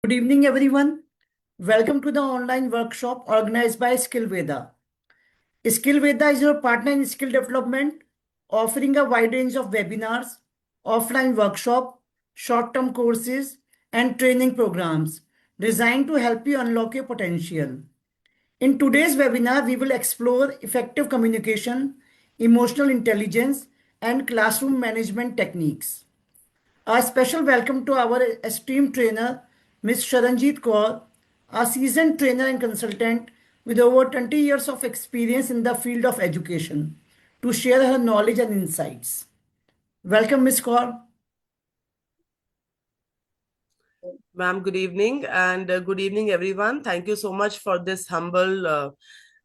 Good evening, everyone. Welcome to the online workshop organized by Skillveda. Skillveda is your partner in skill development, offering a wide range of webinars, offline workshop, short-term courses, and training programs designed to help you unlock your potential. In today's webinar, we will explore effective communication, emotional intelligence, and classroom management techniques. A special welcome to our esteemed trainer, Ms. Sharanjit Kaur, a seasoned trainer and consultant with over 20 years of experience in the field of education, to share her knowledge and insights. Welcome, Ms. Kaur. Ma'am, good evening and good evening, everyone. Thank you so much for this humble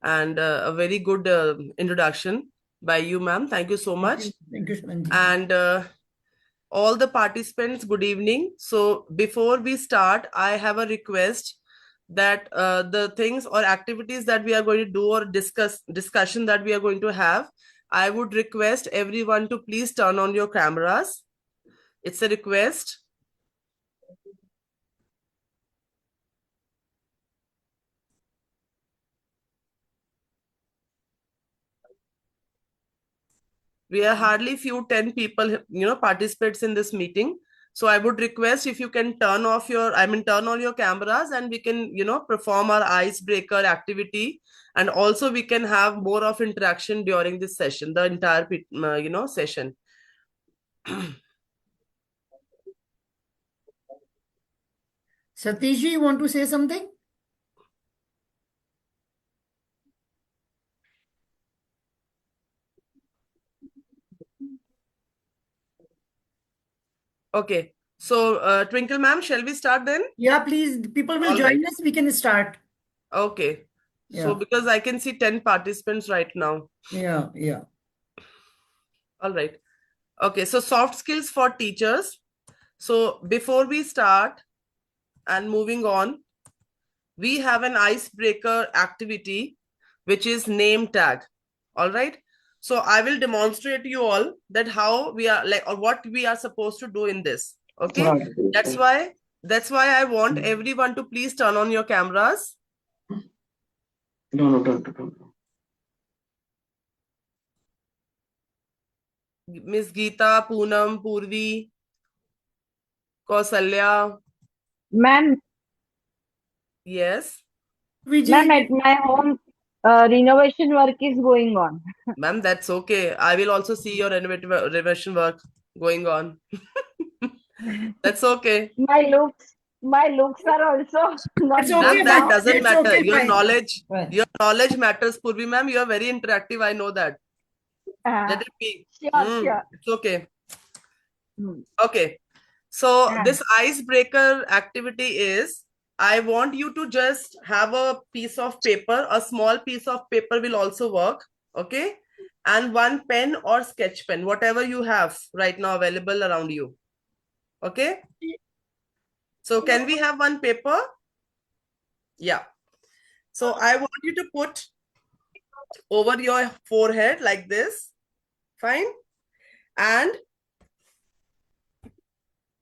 and a very good introduction by you, ma'am. Thank you so much. Thank you, Sharanjit. And all the participants, good evening. So before we start, I have a request that the things or activities that we are going to do or discussion that we are going to have, I would request everyone to please turn on your cameras. It's a request. We are hardly few 10 people, participants in this meeting. So I would request if you can turn on your cameras and we can, perform our icebreaker activity. And also we can have more of interaction during this session, the entire, session. Satish, you want to say something? Okay. So, Twinkle ma'am, shall we start then? Yeah, please. People will All join right. us. We can start. Okay. So, Yeah, because I can see 10 participants right now. yeah. All right. Okay. So, soft skills for teachers. So, before we start and moving on, we have an icebreaker activity, which is name tag. All right. So I will demonstrate to you all that how we are like or what we are supposed to do in this. Okay. That's why I want everyone to please turn on your cameras. No, don't. Miss Geeta, Poonam, Purvi, Kausalya. Ma'am, Yes. ma'am, Vijay, at my home, renovation work is going on. Ma'am, that's okay. I will also see your renovation work going on. That's okay. My looks are also it's not okay. Ma'am, good that now. doesn't It's matter. okay. Fine. Fine. Your knowledge matters, Purvi ma'am. You are very interactive. I know that. Uh, Let it be. sure. It's okay. Hmm. Okay. So Uh, this icebreaker activity is, I want you to just have a piece of paper. A small piece of paper will also work. Okay. And one pen or sketch pen, whatever you have right now available around you. Okay. So can we have one paper? Yeah. So I want you to put over your forehead like this. Fine. And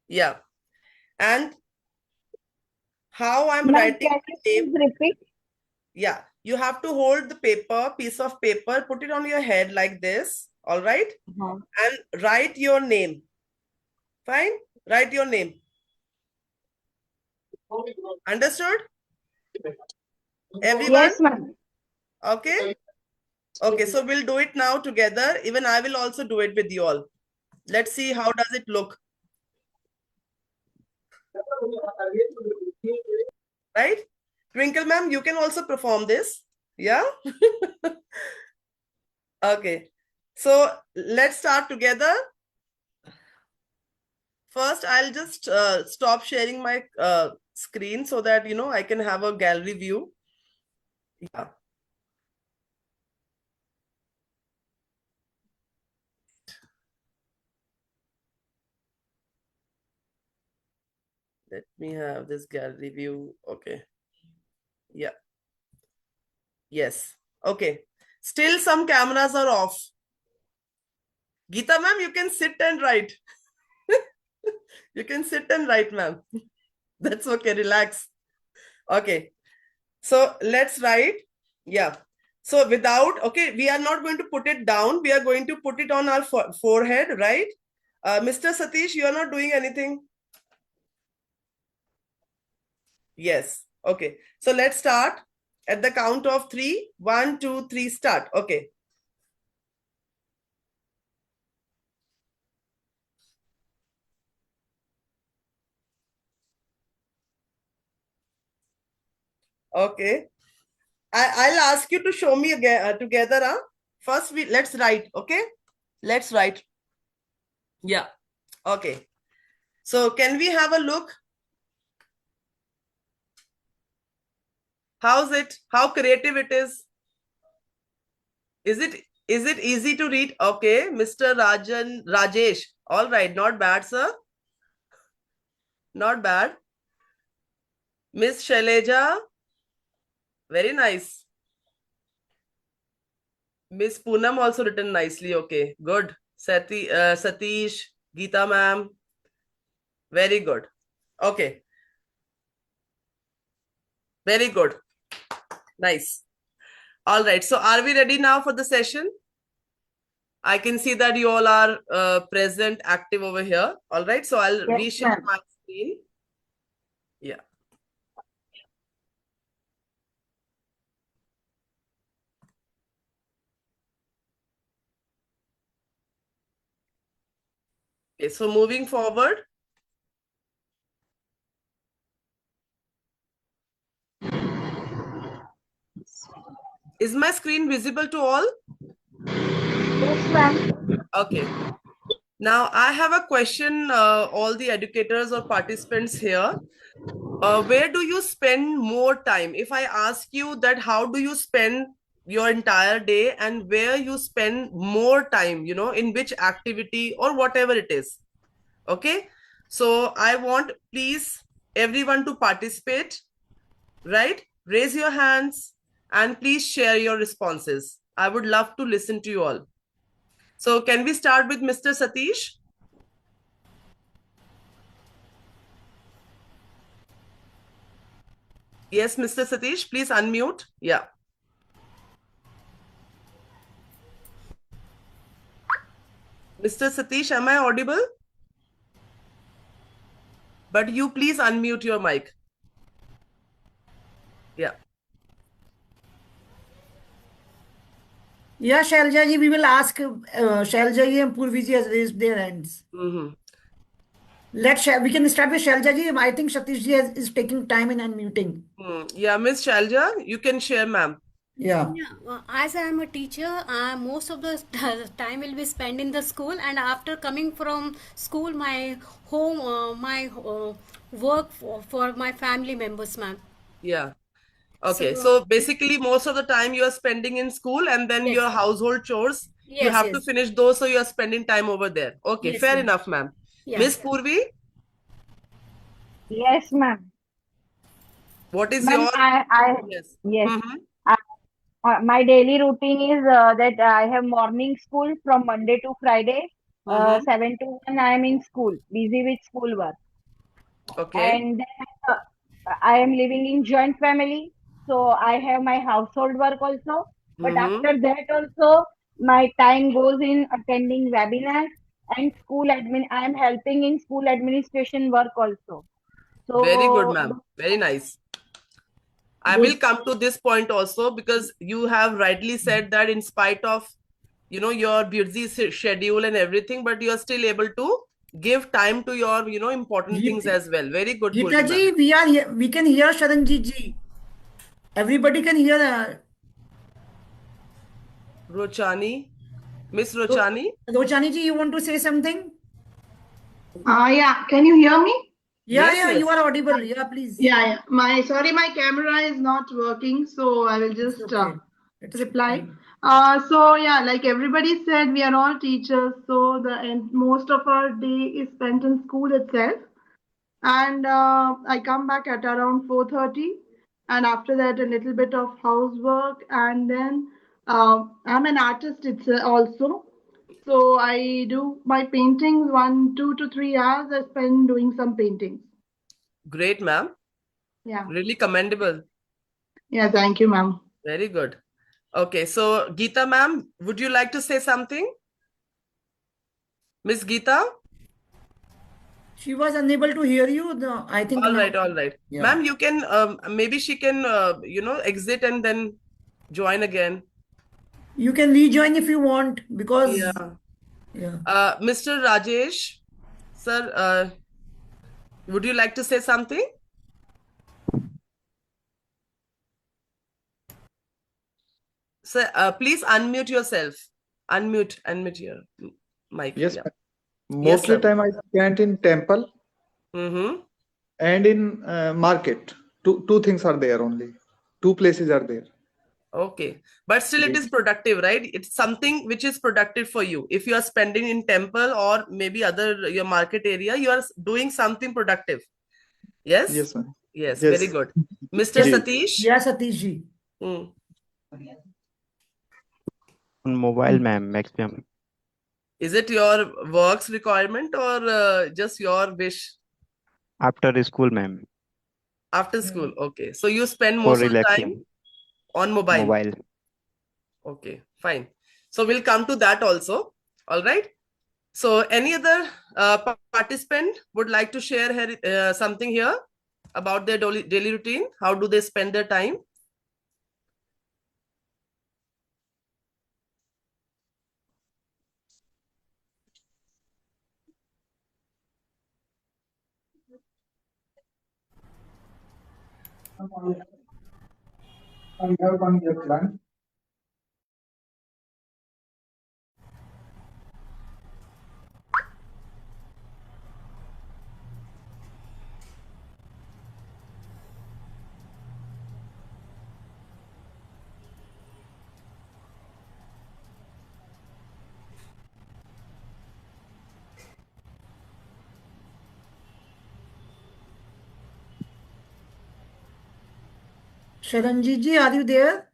yeah. And how I'm Ma'am, writing can my you name. please repeat? Yeah. You have to hold the paper, piece of paper, put it on your head like this. All right. Uh-huh. And write your name. Fine. Write your name. Understood? Everyone? Yes, ma'am. Okay. Okay. So we'll do it now together. Even I will also do it with you all. Let's see how does it look. Right? Twinkle ma'am, you can also perform this. Yeah. Okay. So let's start together. First, I'll just stop sharing my screen so that, I can have a gallery view. Yeah. Let me have this gallery view. Okay. Yeah. Yes. Okay. Still some cameras are off. Geeta ma'am, you can sit and write. You can sit and write, ma'am. That's okay. Relax. Okay. So let's write. Yeah. So without, okay, we are not going to put it down. We are going to put it on our forehead, right? Mr. Satish, you are not doing anything. Yes. Okay. So let's start at the count of 3. 1, 2, 3, start. Okay. Okay. I'll ask you to show me again together. First, let's write. Okay. Let's write. Yeah. Okay. So can we have a look? How's it? How creative it is? Is it easy to read? Okay, Mr. Rajesh. All right, not bad, sir. Not bad. Miss Shaileja. Very nice. Miss Poonam also written nicely. Okay, good. Satish, Geeta ma'am. Very good. Okay. Very good. Nice. All right. So are we ready now for the session? I can see that you all are present, active over here. All right. So I'll Yes, reshare ma'am. my screen. Yeah. Okay. So moving forward. Is my screen visible to all? Yes, ma'am. Okay. Now I have a question, all the educators or participants here. Where do you spend more time? If I ask you that, how do you spend your entire day and where you spend more time, in which activity or whatever it is. Okay. So I want, please, everyone to participate, right? Raise your hands and please share your responses. I would love to listen to you all. So can we start with Mr. Satish? Yes, Mr. Satish, please unmute. Yeah. Mr. Satish, am I audible? But you please unmute your mic. Yeah. Yeah, Shailja ji, we will ask Shailja ji and Purvi ji has raised their hands. Mm-hmm. We can start with Shailja ji. I think Satish ji is taking time in unmuting. Yeah, Miss Shalja, you can share, ma'am. Yeah. Yeah, as I am a teacher, most of the time will be spent in the school, and after coming from school, my home, my work for my family members, ma'am. Yeah. Okay. So So basically, most of the time you are spending in school and then yes, your household chores, you yes, have to yes, finish those. So you are spending time over there. Okay. yes, Fair ma'am. enough, ma'am. Yeah. Miss Purvi, Yes, ma'am. what is Ma'am, your, I yes. yes. Mm-hmm. I, my daily routine is that I have morning school from Monday to Friday, Mm-hmm. 7 to 1. I am in school, busy with school work. Okay. And then I am living in joint family, so I have my household work also. But Mm-hmm. after that also, my time goes in attending webinars and school admin. I am helping in school administration work also. Very good, So ma'am. Very nice. I will Good. come to this point also because you have rightly said that in spite of, your busy schedule and everything, but you are still able to give time to your, important things Geet- as well. Very good, Geeta Purvi ma'am. ji, we are here. We can hear Sharanjit ji. Everybody can hear. Rochani, Miss So, Rochani. Rochani ji, you want to say something? Yeah, can you hear me? Yeah, Yes, yeah, you yes. are audible. Yeah, please. Yeah, yeah. My camera is not working, so I will It's just okay. It is reply. fine. So yeah, like everybody said, we are all teachers, so and most of our day is spent in school itself. And I come back at around 4:30, and after that a little bit of housework, and then I'm an artist. It's also. So I do my paintings 1, 2 to 3 hours. I spend doing some paintings. Great, ma'am. Yeah. Really commendable. Yeah, thank you, ma'am. Very good. Okay, so Geeta ma'am, would you like to say something? Miss Geeta? She was unable to hear you. No, I think All now. right, all right. Yeah. Ma'am, you can, maybe she can, exit and then join again. You can rejoin if you want because Yeah. yeah. Mr. Rajesh, sir, would you like to say something? Sir, please unmute yourself. Unmute your mic. Yes, Yeah. ma'am. Yes, Mostly sir. time I spent in temple Mm-hmm. and in market. Two things are there only. Two places are there. Okay. But still it is Yes. productive, right? It's something which is productive for you. If you are spending in temple or maybe other your market area, you are doing something productive. Yes? Yes, ma'am. Yes, very Yes. good. Mr. Yes, Ji. Satish? yes, Satish ji. Hmm. On mobile, ma'am, maximum. Is it your work's requirement or just your wish After school, ma'am, after school? Okay. So you spend for most of the time relaxing. on mobile. Mobile. Okay, fine. So we'll come to that also. All right. So any other participant would like to share something here about their daily routine? How do they spend their time? Sharanjit ji, are you there?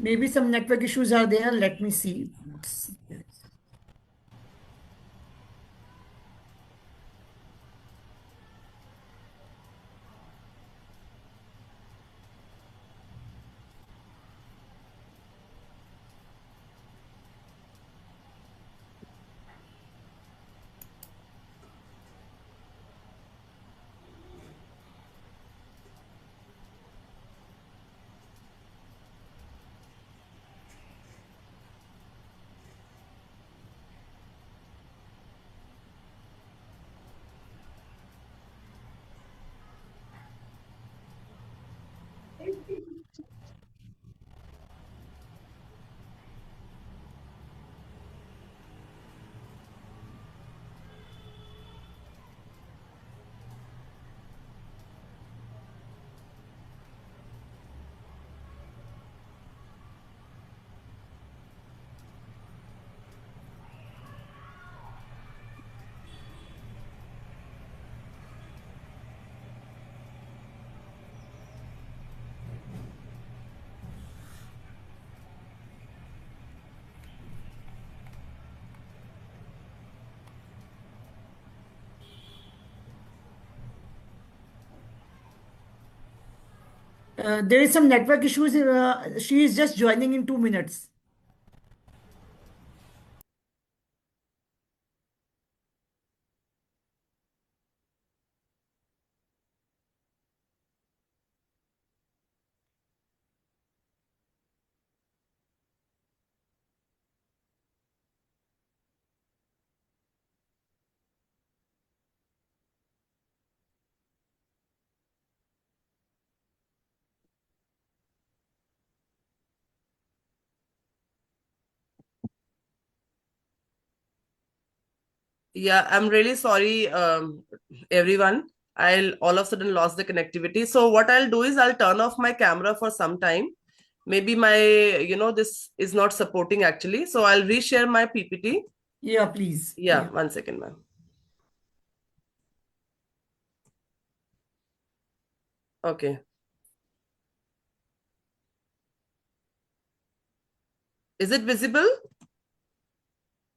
Maybe some network issues are there. Let me see. There is some network issues. She is just joining in 2 minutes. Yeah, I'm really sorry, everyone. I'll all of a sudden lost the connectivity. So what I'll do is I'll turn off my camera for some time. Maybe my, this is not supporting actually. So I'll reshare my PPT. Yeah, please. Yeah, 1 second, ma'am. Okay. Is it visible?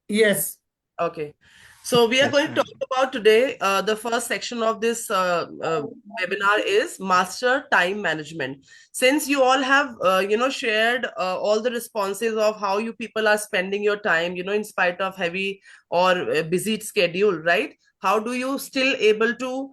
Yes. Okay. So we are Yes, going to ma'am. talk about today, the first section of this webinar is Master Time Management. Since you all have, shared all the responses of how you people are spending your time, in spite of heavy or busy schedule, right? How do you still able to,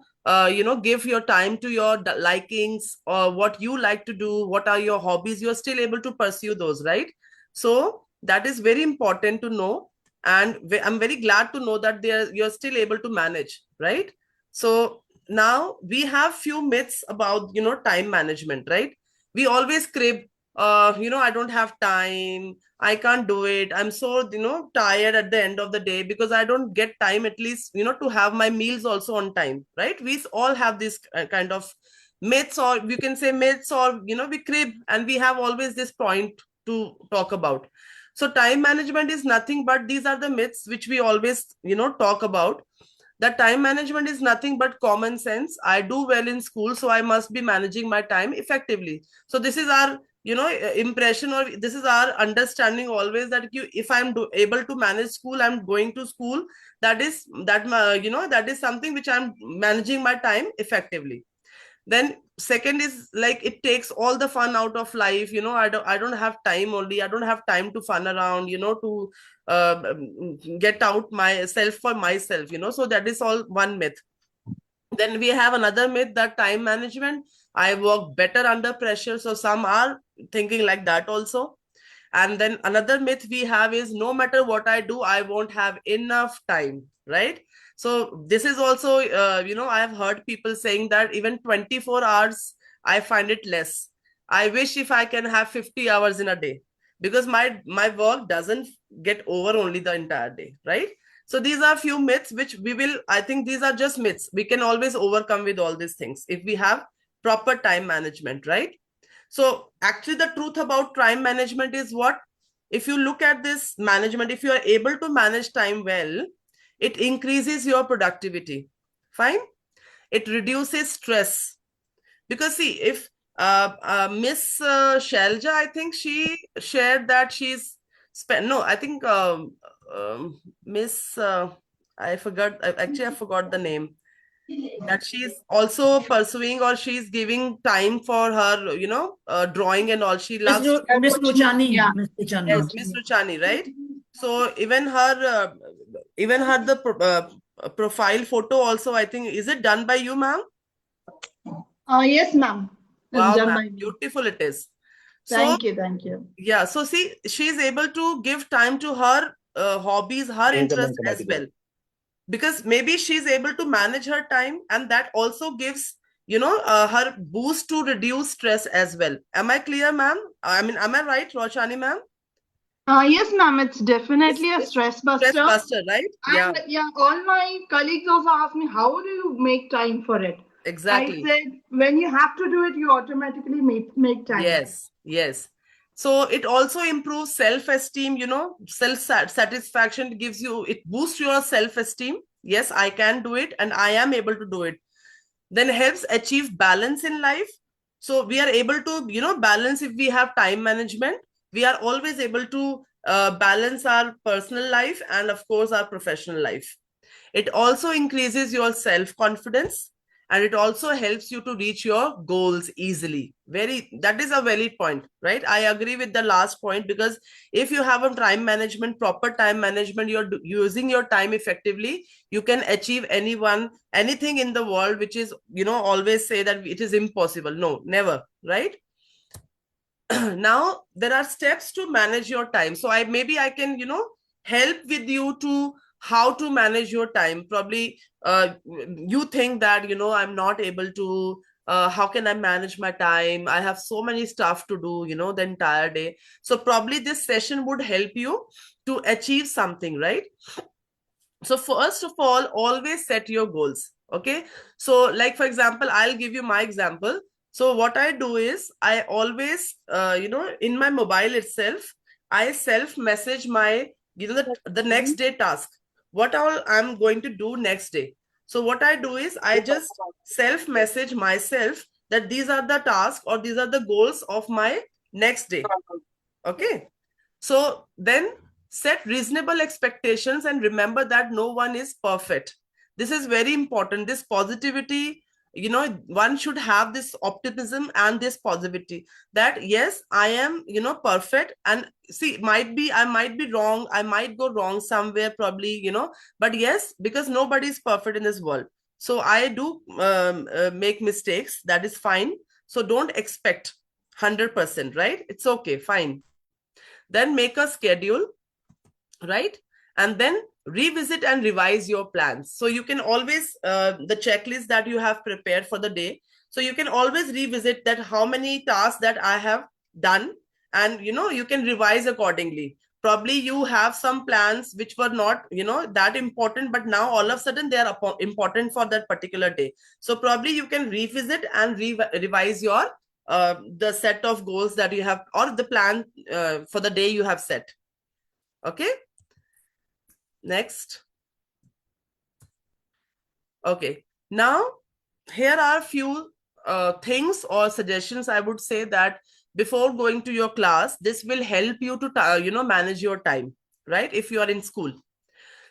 give your time to your likings or what you like to do? What are your hobbies? You're still able to pursue those, right? So that is very important to know, and I'm very glad to know that you're still able to manage, right? So now we have few myths about time management, right? We always crib, I don't have time, I can't do it, I'm so tired at the end of the day because I don't get time at least to have my meals also on time, right? We all have this kind of myths, or you can say myths, or we crib, and we have always this point to talk about. So time management is nothing but these are the myths which we always, talk about. That time management is nothing but common sense. I do well in school, so I must be managing my time effectively. So this is our, impression, or this is our understanding always, that if I'm able to manage school, I'm going to school. That is something which I'm managing my time effectively. Then second is like it takes all the fun out of life. I don't have time, only I don't have time to fun around, to get out myself for myself. So that is all one myth. Then we have another myth, that time management, I work better under pressure. So some are thinking like that also. And then another myth we have is, no matter what I do, I won't have enough time, right? So this is also, I have heard people saying that even 24 hours, I find it less. I wish if I can have 50 hours in a day, because my work doesn't get over only the entire day, right? So these are few myths which I think these are just myths. We can always overcome with all these things if we have proper time management, right? So actually the truth about time management is what? If you look at this management, if you are able to manage time well, it increases your productivity. Fine. It reduces stress. Because see, if Miss Shelja, I think she shared that she's spent, no, I think Miss, I forgot the name, that she's also pursuing, or she's giving time for her, drawing and all. She Miss loves to, Miss Luchani. Yeah. Miss yes, Luchani. Miss Ruchani, right? So even her the profile photo also, I think, is it done by you, ma'am? Yes, ma'am. It's Wow, done ma'am, by me. beautiful it is. So Thank you. Thank you. yeah, so see, she's able to give time to her hobbies, her interests as well, because maybe she's able to manage her time, and that also gives her boost to reduce stress as well. Am I clear, ma'am? I mean, am I right, Roshani, ma'am? Yes, ma'am. It's It's, definitely a it's stress stress buster. buster, right? Yeah, And yeah, all my colleagues also ask me, how do you make time for it? I exactly. said, when you have to do it, you automatically make time. Yes, yes. So it also improves self-esteem, self-satisfaction. It gives you, it boosts your self-esteem. Yes, I can do it and I am able to do it. Then helps achieve balance in life. So we are able to, balance. If we have time management, we are always able to balance our personal life and of course our professional life. It also increases your self-confidence, and it also helps you to reach your goals easily. That is a valid point, right? I agree with the last point, because if you have a proper time management, you're using your time effectively, you can achieve anything in the world, which is, always say that it is impossible. No, never, right? Now there are steps to manage your time, so I can help with you to how to manage your time. Probably you think that I'm not able to, how can I manage my time? I have so many stuff to do, the entire day. So probably this session would help you to achieve something, right? So first of all, always set your goals. Okay, so like for example, I'll give you my example. So what I do is I always in my mobile itself, I self message my the next day task, what all I'm going to do next day. So what I do is I just self message myself that these are the tasks or these are the goals of my next day. Okay. So then set reasonable expectations and remember that no one is perfect. This is very important. This positivity, one should have this optimism and this positivity that yes, I am, perfect. And see, I might be wrong. I might go wrong somewhere probably, but yes, because nobody is perfect in this world. So I do make mistakes. That is fine. So don't expect 100%, right? It's okay, fine. Then make a schedule, right? And then revisit and revise your plans. So you can always, the checklist that you have prepared for the day, so you can always revisit that how many tasks that I have done, and you can revise accordingly. Probably you have some plans which were not that important, but now all of a sudden they are important for that particular day. So probably you can revisit and revise your the set of goals that you have, or the plan for the day you have set. Okay, next. Okay, now here are a few things or suggestions I would say that before going to your class, this will help you to manage your time, right? If you are in school.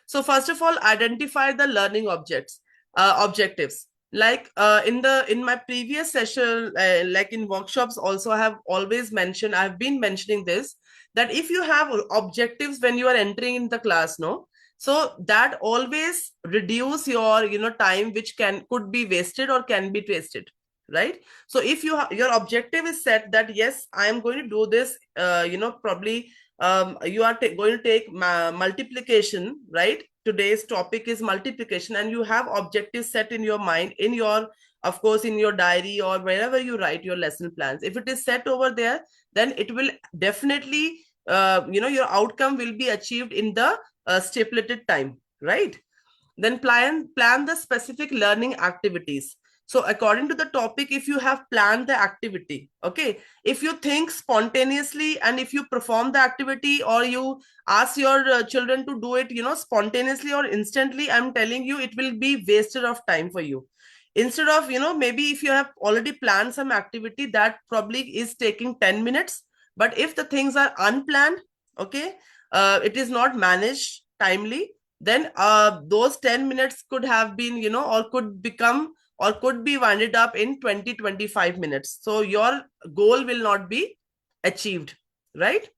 So first of all, identify the learning objectives. Like in my previous session, like in workshops also, I have always mentioned, I've been mentioning this, that if you have objectives when you are entering in the class, no, so that always reduce your time which could be wasted or can be wasted, right? So if your objective is set that yes, I am going to do this, probably you are going to take multiplication, right? Today's topic is multiplication, and you have objectives set in your mind, in your, of course, in your diary or wherever you write your lesson plans. If it is set over there, then it will definitely your outcome will be achieved in the stipulated time, right? Then plan the specific learning activities. So according to the topic, if you have planned the activity, okay, if you think spontaneously and if you perform the activity or you ask your children to do it spontaneously or instantly, I'm telling you it will be wasted of time for you. Instead of maybe if you have already planned some activity that probably is taking 10 minutes, but if the things are unplanned, okay, it is not managed timely, then those 10 minutes could have been or could become or could be winded up in 20-25 minutes. So your goal will not be achieved, right?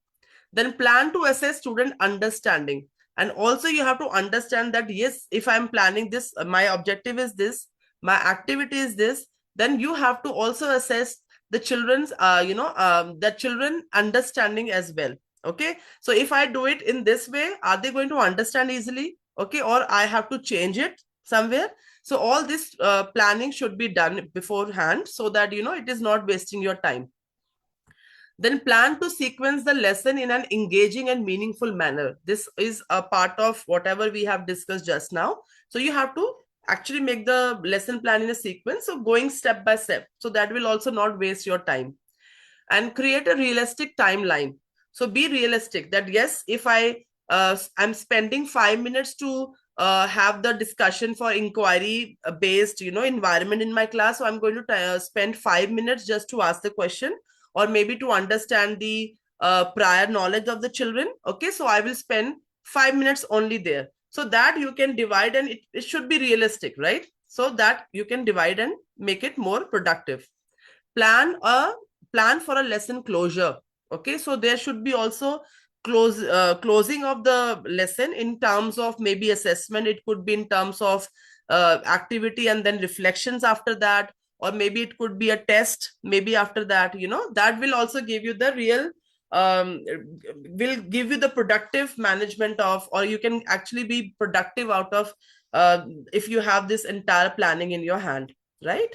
Then plan to assess student understanding. And also you have to understand that yes, if I'm planning this, my objective is this, my activity is this, then you have to also assess the children's the children understanding as well. Okay, so if I do it in this way, are they going to understand easily? Okay, or I have to change it somewhere. So all this planning should be done beforehand so that it is not wasting your time. Then plan to sequence the lesson in an engaging and meaningful manner. This is a part of whatever we have discussed just now. So you have to actually make the lesson plan in a sequence, so going step by step. So that will also not waste your time. And create a realistic timeline. So be realistic that yes, if I'm spending 5 minutes to have the discussion for inquiry based environment in my class, so I'm going to spend 5 minutes just to ask the question or maybe to understand the prior knowledge of the children. Okay, so I will spend 5 minutes only there. So that you can divide, and it should be realistic, right? So that you can divide and make it more productive. Plan for a lesson closure. Okay, so there should be also closing of the lesson in terms of maybe assessment. It could be in terms of activity and then reflections after that, or maybe it could be a test maybe after that. That will also give you the real will give you the productive management of, or you can actually be productive out of if you have this entire planning in your hand, right?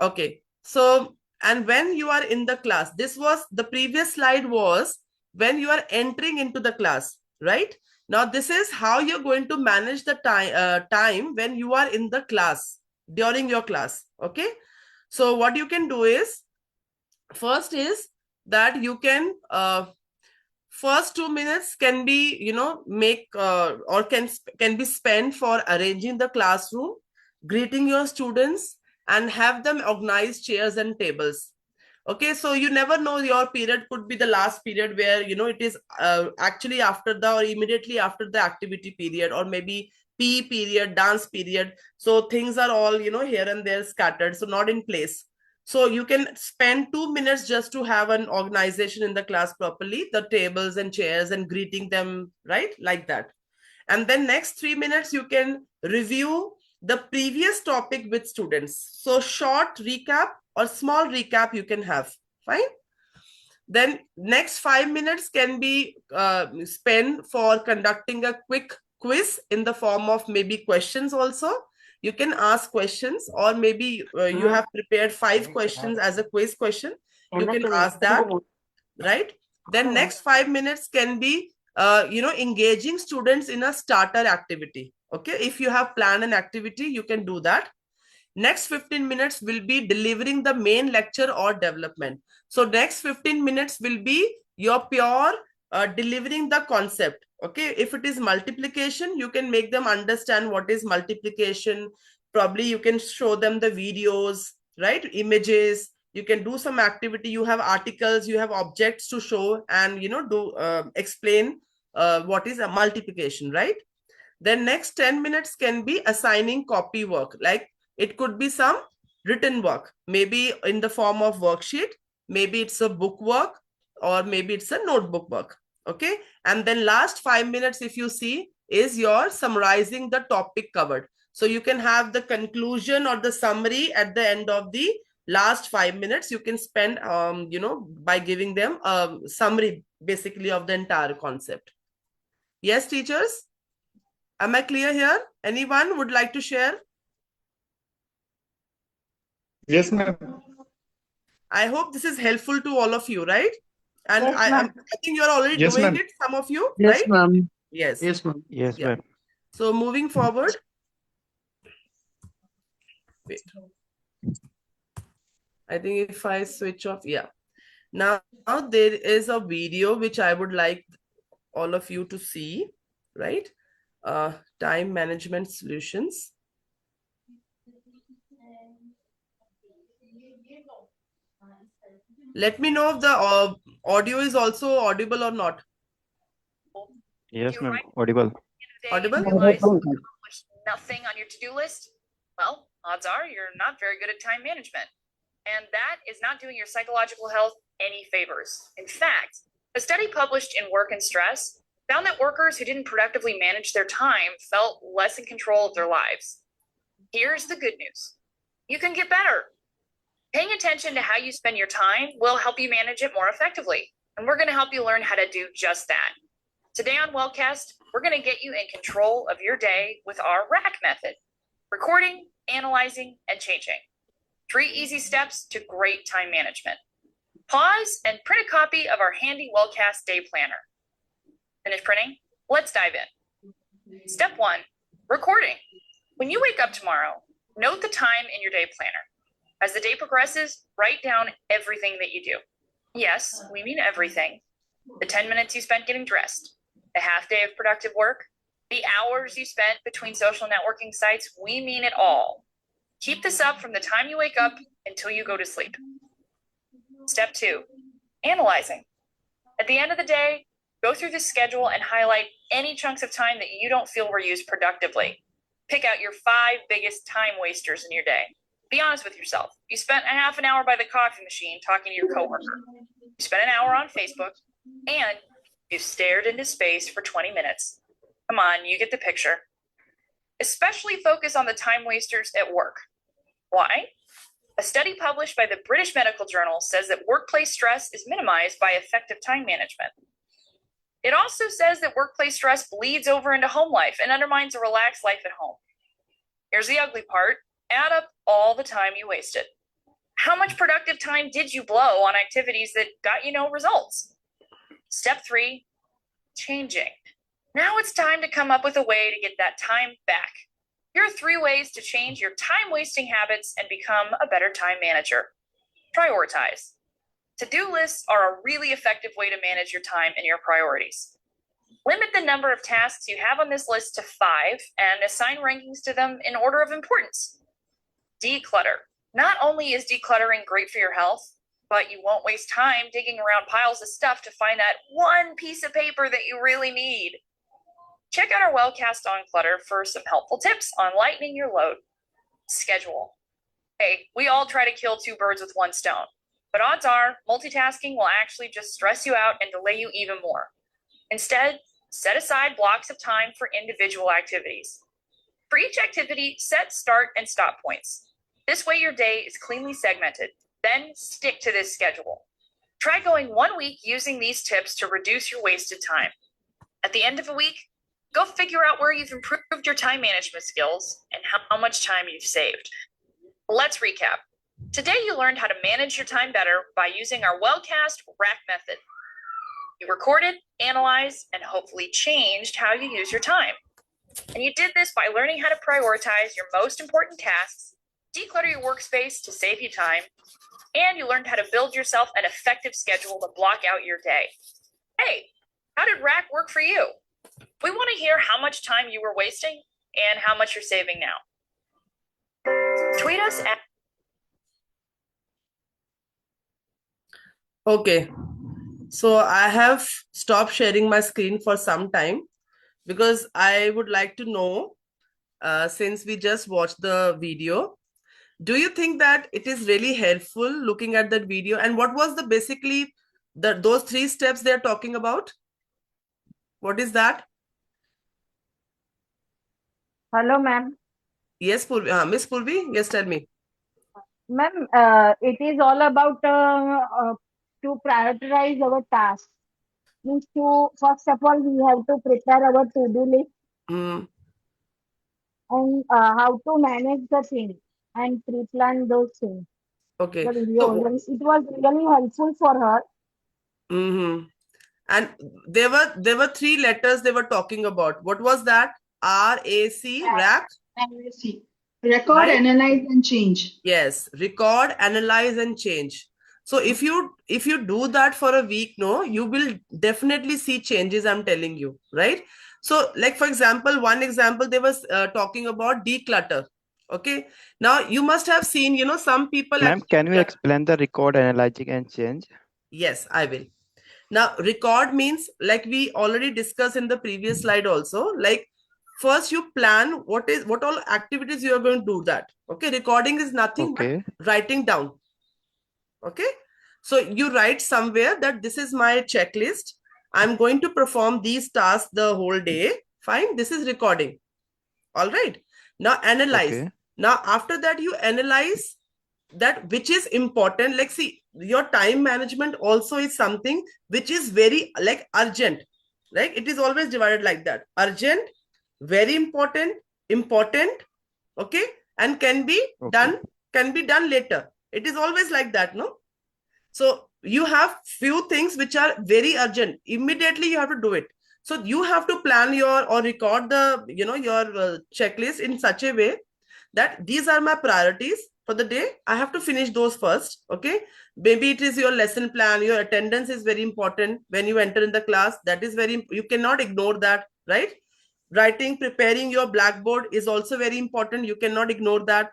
Okay, so, and when you are in the class, this was the previous slide was when you are entering into the class, right? Now this is how you're going to manage the time when you are in the class, during your class. Okay, so what you can do is, first is that you can first 2 minutes can be make or can be spent for arranging the classroom, greeting your students, and have them organize chairs and tables. Okay, so you never know, your period could be the last period where, it is actually after the or immediately after the activity period, or maybe PE period, dance period. So things are all, here and there scattered, so not in place. So you can spend 2 minutes just to have an organization in the class properly, the tables and chairs, and greeting them, right? Like that. And then next 3 minutes, you can review the previous topic with students. So short recap or small recap you can have, fine? Then next 5 minutes can be spent for conducting a quick quiz in the form of maybe questions also. You can ask questions, or maybe you have prepared 5 questions as a quiz question. You can ask that, right? Then next 5 minutes can be engaging students in a starter activity. Okay, if you have planned an activity, you can do that. Next 15 minutes will be delivering the main lecture or development. So next 15 minutes will be your pure delivering the concept. Okay, if it is multiplication, you can make them understand what is multiplication. Probably you can show them the videos, right? Images. You can do some activity. You have articles, you have objects to show, and do explain what is a multiplication, right? Then next 10 minutes can be assigning copy work. Like it could be some written work, maybe in the form of worksheet, maybe it's a book work, or maybe it's a notebook work. Okay. And then last 5 minutes, if you see, is your summarizing the topic covered. So you can have the conclusion or the summary at the end of the last 5 minutes. You can spend, by giving them a summary basically of the entire concept. Yes, teachers? Am I clear here? Anyone would like to share? Yes, ma'am. I hope this is helpful to all of you, right? And Yes, I ma'am. think you're already Yes, doing ma'am. it, some of you, Yes, right? ma'am. Yes. Yes, ma'am. Yes, Yeah. ma'am. So moving forward. Wait. I think if I switch off, yeah. Now there is a video which I would like all of you to see, right? Time management solutions. Let me know if the audio is also audible or not. Yes, ma'am. Audible. Audible? Realize you accomplished nothing on your to-do list? Well, odds are you're not very good at time management. And that is not doing your psychological health any favors. In fact, a study published in Work and Stress found that workers who didn't productively manage their time felt less in control of their lives. Here's the good news. You can get better. Paying attention to how you spend your time will help you manage it more effectively. And we're going to help you learn how to do just that. Today on Wellcast, we're going to get you in control of your day with our RACK method: recording, analyzing, and changing. 3 easy steps to great time management. Pause and print a copy of our handy Wellcast day planner. Finish printing? Let's dive in. Step 1, recording. When you wake up tomorrow, note the time in your day planner. As the day progresses, write down everything that you do. Yes, we mean everything. The 10 minutes you spent getting dressed, the half day of productive work, the hours you spent between social networking sites, we mean it all. Keep this up from the time you wake up until you go to sleep. Step 2, analyzing. At the end of the day, go through the schedule and highlight any chunks of time that you don't feel were used productively. Pick out your 5 biggest time wasters in your day. Be honest with yourself. You spent a half an hour by the coffee machine talking to your coworker. You spent an hour on Facebook, and you stared into space for 20 minutes. Come on, you get the picture. Especially focus on the time wasters at work. Why? A study published by the British Medical Journal says that workplace stress is minimized by effective time management. It also says that workplace stress bleeds over into home life and undermines a relaxed life at home. Here's the ugly part. Add up all the time you wasted. How much productive time did you blow on activities that got you no results? Step 3, changing. Now it's time to come up with a way to get that time back. Here are 3 ways to change your time-wasting habits and become a better time manager. Prioritize. To-do lists are a really effective way to manage your time and your priorities. Limit the number of tasks you have on this list to 5 and assign rankings to them in order of importance. Declutter. Not only is decluttering great for your health, but you won't waste time digging around piles of stuff to find that one piece of paper that you really need. Check out our wellcast on clutter for some helpful tips on lightening your load. Schedule. Hey, we all try to kill two birds with one stone, but odds are multitasking will actually just stress you out and delay you even more. Instead, set aside blocks of time for individual activities. For each activity, set start and stop points. This way your day is cleanly segmented. Then stick to this schedule. Try going 1 week using these tips to reduce your wasted time. At the end of a week, go figure out where you've improved your time management skills and how much time you've saved. Let's recap. Today you learned how to manage your time better by using our wellcast rack method. You recorded, analyzed, and hopefully changed how you use your time. And you did this by learning how to prioritize your most important tasks, declutter your workspace to save you time, and you learned how to build yourself an effective schedule to block out your day. Hey, how did rack work for you? We want to hear how much time you were wasting and how much you're saving now. Tweet us at... Okay, so I have stopped sharing my screen for some time because I would like to know, since we just watched the video, do you think that it is really helpful looking at that video? And what was the basically those 3 steps they're talking about? What is that? Hello, ma'am. Yes, Miss Purvi, yes, tell me. Ma'am, it is all about to prioritize our tasks. Means to first of all, we have to prepare our to-do list Mm, and how to manage the things and pre-plan those things. okay. The video So, it was really helpful for her. and there were 3 letters they were talking about. What was that? RAC, rack? RAC. Record, Right? analyze, and change. Yes, record, analyze, and change. So if you do that for a week, no, you will definitely see changes, I'm telling you, right? So like, for example, one example, they was talking about declutter. Okay. Now you must have seen, some people... Ma'am, can you explain the record, analyzing, and change? Yes, I will. Now, record means, like we already discussed in the previous slide also, like first you plan what all activities you are going to do that. Okay. Recording is nothing Okay. but writing down. Okay. So you write somewhere that this is my checklist. I'm going to perform these tasks the whole day. Fine. This is recording. All right. Now analyze. Okay. Now, after that, you analyze that which is important. Like, see, your time management also is something which is very like urgent, right? It is always divided like that: urgent, very important, important, okay, and can be Okay. done later. It is always like that, no? So you have few things which are very urgent. Immediately you have to do it. So you have to plan or record the your checklist in such a way that these are my priorities for the day. I have to finish those first. Okay. Maybe it is your lesson plan. Your attendance is very important when you enter in the class. That is you cannot ignore that, right? Writing, preparing your blackboard is also very important. You cannot ignore that,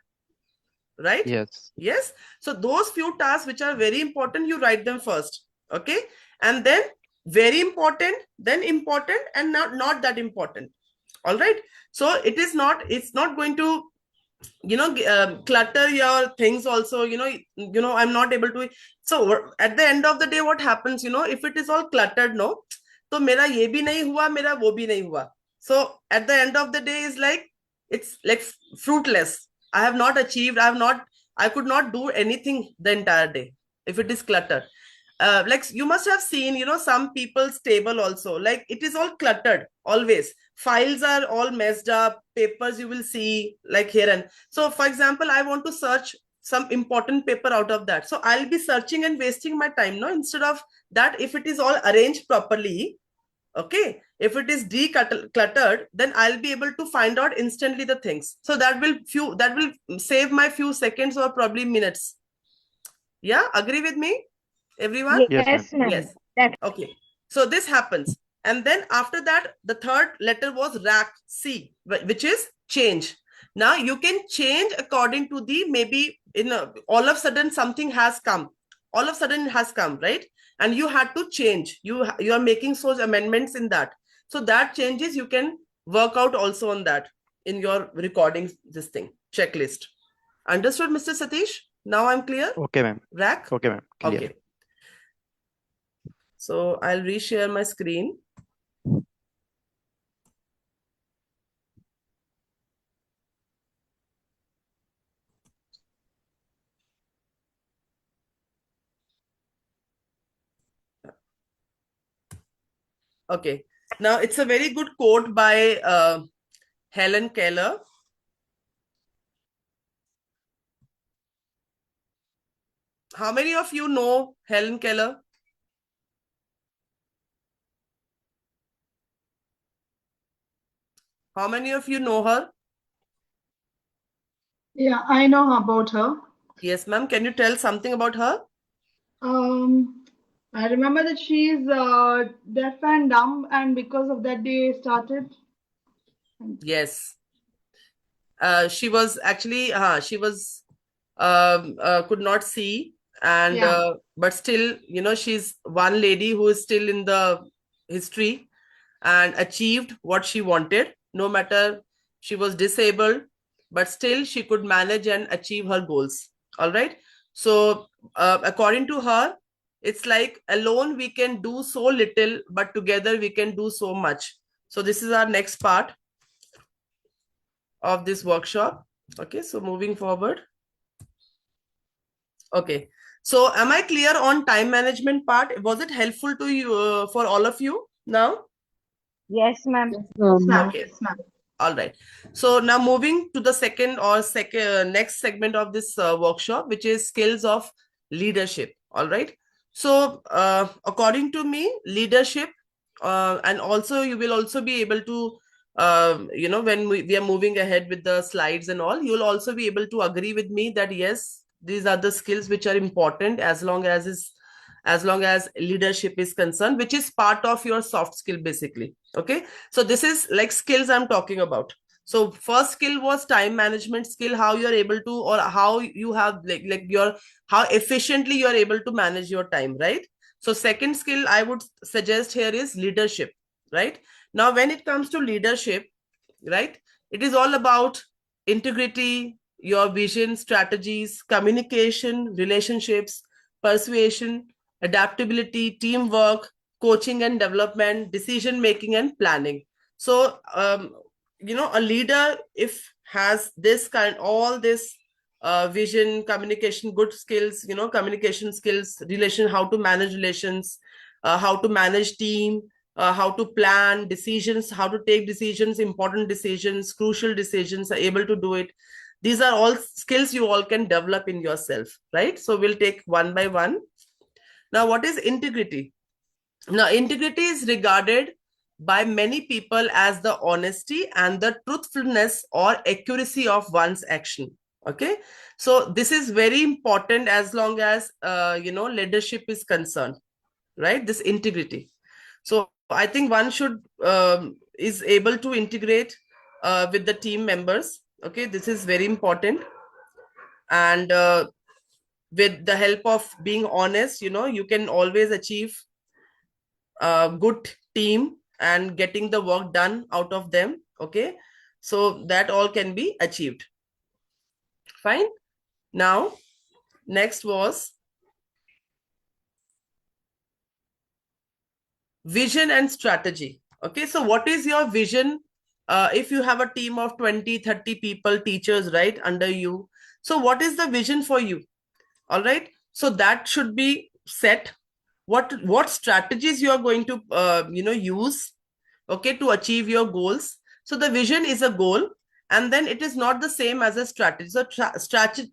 right? Yes. Yes. So those few tasks which are very important, you write them first. Okay. And then very important, then important, and not that important. All right. So it's not going to clutter your things also. I'm not able to. So at the end of the day, what happens, if it is all cluttered, no, तो मेरा ये भी नहीं हुआ, मेरा वो भी नहीं हुआ. So at the end of the day is like, it's like fruitless. I have not achieved, I could not do anything the entire day if it is cluttered. Like you must have seen, some people's table also, like it is all cluttered always. Files are all messed up, papers you will see like here. And so, for example, I want to search some important paper out of that. So I'll be searching and wasting my time, no? Instead of that, if it is all arranged properly, okay, if it is decluttered, then I'll be able to find out instantly the things. So that will save my few seconds or probably minutes. Yeah, agree with me, everyone? Yes, ma'am. Yes. Okay. So this happens. And then after that, the third letter was rack, C, which is change. Now you can change according to the maybe all of a sudden something has come. All of a sudden it has come, right? And you had to change. You are making those amendments in that. So that changes, you can work out also on that in your recording, this thing, checklist. Understood, Mr. Satish? Now I'm clear? Okay, ma'am. Rack? Okay, ma'am. Clear. Okay. So I'll reshare my screen. Okay. Now it's a very good quote by Helen Keller. How many of you know Helen Keller? How many of you know her? Yeah, I know about her. Yes, ma'am. Can you tell something about her? I remember that she is deaf and dumb, and because of that, they started. Yes. She was actually, she was could not see, and Yeah. but still, she's one lady who is still in the history and achieved what she wanted. No matter she was disabled, but still she could manage and achieve her goals. All right. So according to her, it's like alone we can do so little, but together we can do so much. So this is our next part of this workshop. Okay, so moving forward. Okay, so am I clear on time management part? Was it helpful to you, for all of you now? Yes, ma'am. Okay. All right. So now moving to the next segment of this workshop, which is skills of leadership. All right. So according to me, leadership, and also you will also be able to, when we are moving ahead with the slides and all, you will also be able to agree with me that yes, these are the skills which are important as long as leadership is concerned, which is part of your soft skill basically. Okay, so this is like skills I'm talking about. So first skill was time management skill, how you're able to, or how you have how efficiently you're able to manage your time, right? So second skill I would suggest here is leadership, right? Now when it comes to leadership, right, it is all about integrity, your vision, strategies, communication, relationships, persuasion, adaptability, teamwork, coaching and development, decision making and planning. So a leader if has this all this vision, communication, good skills, communication skills, how to manage relations, how to manage team, how to plan decisions, how to take decisions, important decisions, crucial decisions, are able to do it. These are all skills you all can develop in yourself, right? So we'll take one by one. Now, what is integrity? Now, integrity is regarded by many people as the honesty and the truthfulness or accuracy of one's action. Okay, so this is very important as long as leadership is concerned, right? This integrity. So I think one should is able to integrate with the team members. Okay, this is very important. And with the help of being honest, you can always achieve a good team and getting the work done out of them. Okay, so that all can be achieved. Fine. Now, next was vision and strategy. Okay, so what is your vision? If you have a team of 20, 30 people, teachers, right, under you, so what is the vision for you? All right, so that should be set. What strategies you are going to use, okay, to achieve your goals. So the vision is a goal, and then it is not the same as a strategy. So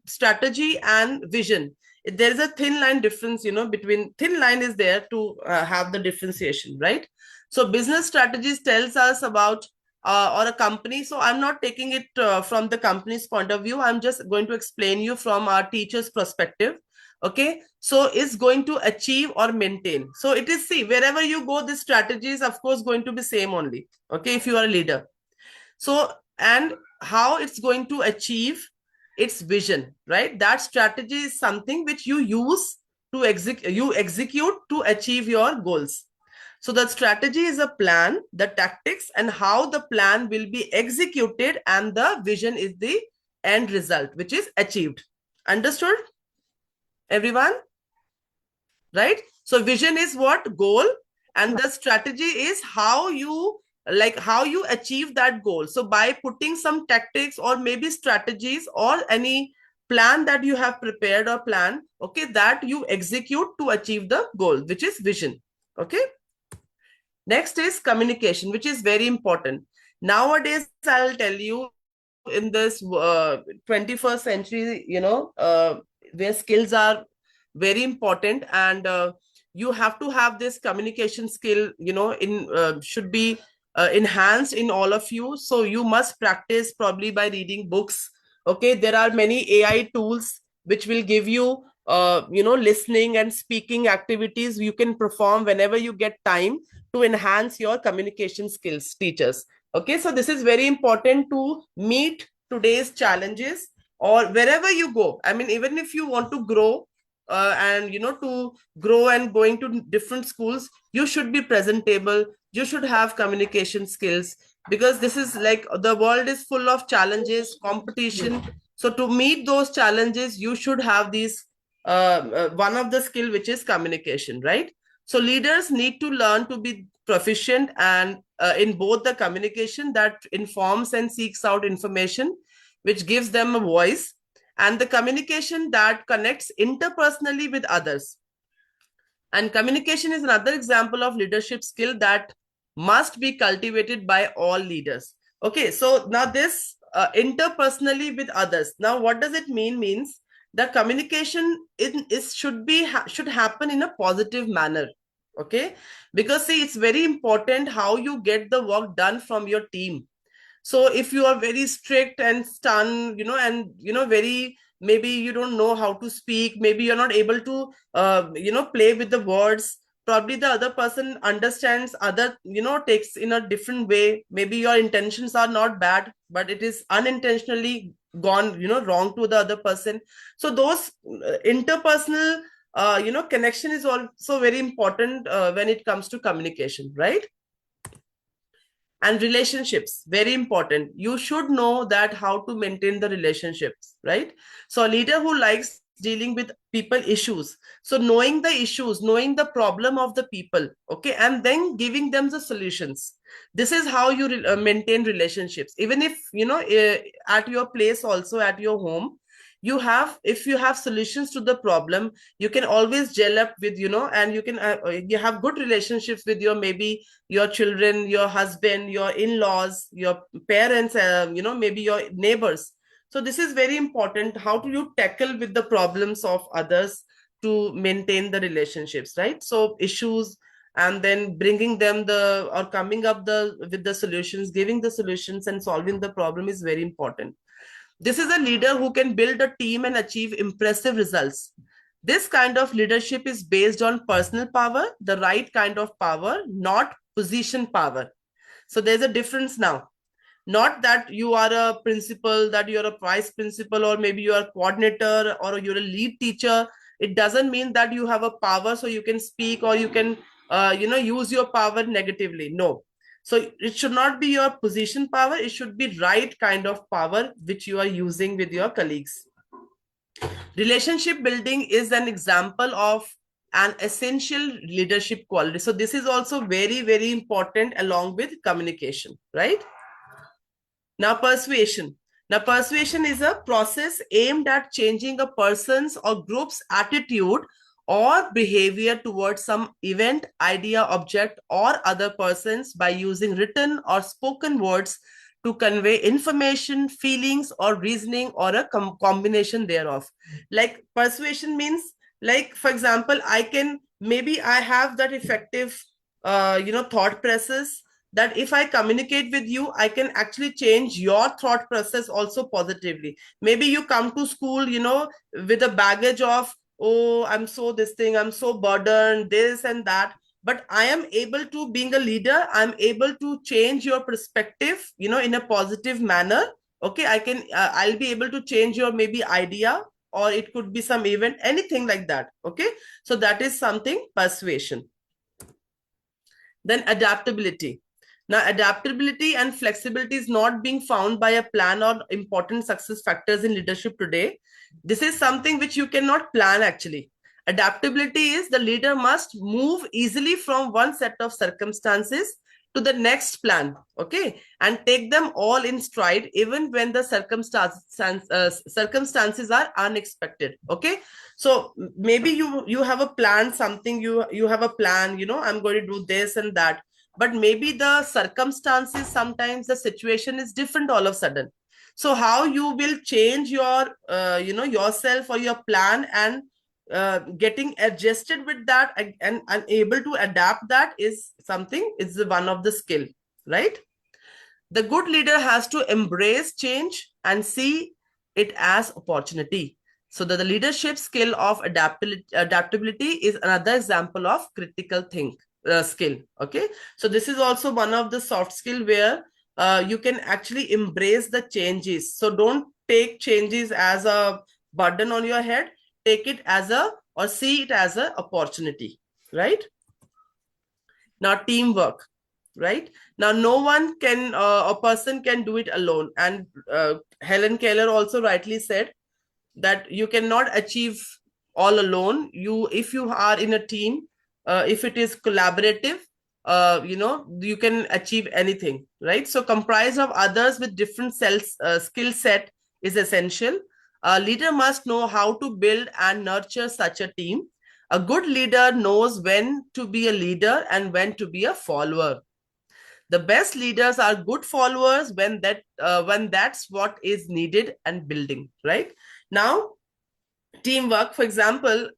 strategy and vision, there is a thin line difference, between thin line is there to have the differentiation, right? So business strategies tells us about or a company. So I'm not taking it from the company's point of view. I'm just going to explain you from our teacher's perspective. Okay, so is going to achieve or maintain. So it is, see, wherever you go, this strategy is of course going to be same only. Okay, if you are a leader. So and how it's going to achieve its vision, right? That strategy is something which you use to execute to achieve your goals. So the strategy is a plan, the tactics, and how the plan will be executed, and the vision is the end result, which is achieved. Understood, everyone? Right? So vision is what? Goal. And the strategy is how you achieve that goal. So by putting some tactics or maybe strategies or any plan that you have prepared or planned, okay, that you execute to achieve the goal, which is vision. Okay. Next is communication, which is very important. Nowadays, I'll tell you, in this 21st century, where skills are very important, and you have to have this communication skill, should be enhanced in all of you. So you must practice probably by reading books. Okay, there are many AI tools which will give you listening and speaking activities you can perform whenever you get time to enhance your communication skills, teachers. Okay, so this is very important to meet today's challenges or wherever you go. I mean, even if you want to grow and to grow and going to different schools, you should be presentable, you should have communication skills, because this is like the world is full of challenges, competition. So to meet those challenges, you should have these one of the skill, which is communication, right? So leaders need to learn to be proficient and in both the communication that informs and seeks out information, which gives them a voice, and the communication that connects interpersonally with others. And communication is another example of leadership skill that must be cultivated by all leaders. Okay, so now this interpersonally with others. Now, what does it mean? Means the communication should happen in a positive manner. Okay, because see, it's very important how you get the work done from your team. So if you are very strict and stern, and very, maybe you don't know how to speak, maybe you're not able to play with the words, probably the other person understands other, takes in a different way. Maybe your intentions are not bad, but it is unintentionally gone wrong to the other person. So those interpersonal connection is also very important when it comes to communication, right? And relationships, very important. You should know that how to maintain the relationships, right? So a leader who likes dealing with people issues, so knowing the issues, knowing the problem of the people, okay, and then giving them the solutions. This is how you maintain relationships. Even if at your place, also at your home, if you have solutions to the problem, you can always gel up with, and you can you have good relationships with your, maybe your children, your husband, your in-laws, your parents, maybe your neighbors. So this is very important. How do you tackle with the problems of others to maintain the relationships, right? So issues, and then bringing them or coming up with the solutions, giving the solutions and solving the problem is very important. This is a leader who can build a team and achieve impressive results. This kind of leadership is based on personal power, the right kind of power, not position power. So there's a difference now. Not that you are a principal, that you're a vice principal, or maybe you are a coordinator, or you're a lead teacher. It doesn't mean that you have a power so you can speak, or you can use your power negatively. No. So it should not be your position power. It should be right kind of power which you are using with your colleagues. Relationship building is an example of an essential leadership quality. So this is also very, very important along with communication, right? Now, persuasion. Now, persuasion is a process aimed at changing a person's or group's attitude or behavior towards some event, idea, object, or other persons by using written or spoken words to convey information, feelings, or reasoning, or a combination thereof. Like persuasion means, like, for example, maybe I have that effective, thought process, that if I communicate with you, I can actually change your thought process also positively. Maybe you come to school, with a baggage of, oh, I'm so this thing, I'm so burdened, this and that. but I am able to, being a leader, I'm able to change your perspective, in a positive manner. Okay, I'll be able to change your maybe idea, or it could be some event, anything like that. Okay, so that is something persuasion. Then adaptability. Now, adaptability and flexibility is not being found by a plan or important success factors in leadership today. This is something which you cannot plan actually. Adaptability is the leader must move easily from one set of circumstances to the next plan, okay, and take them all in stride, even when the circumstances are unexpected. Okay, so maybe you have a plan, something you have a plan, I'm going to do this and that, but maybe the circumstances, sometimes the situation is different all of a sudden. So how you will change your yourself or your plan, and getting adjusted with that, and able to adapt, that is something, is one of the skill, right? The good leader has to embrace change and see it as opportunity. So the leadership skill of adaptability is another example of critical skill. Okay, so this is also one of the soft skill where you can actually embrace the changes. So don't take changes as a burden on your head. Take it as or see it as an opportunity, right? Now, teamwork, right? Now, no one can, a person can do it alone. And Helen Keller also rightly said that you cannot achieve all alone. If you are in a team, if it is collaborative, you can achieve anything, right? So comprised of others with different skill set is essential. A leader must know how to build and nurture such a team. A good leader knows when to be a leader and when to be a follower. The best leaders are good followers when that's what is needed and building, right? Now, teamwork, for example,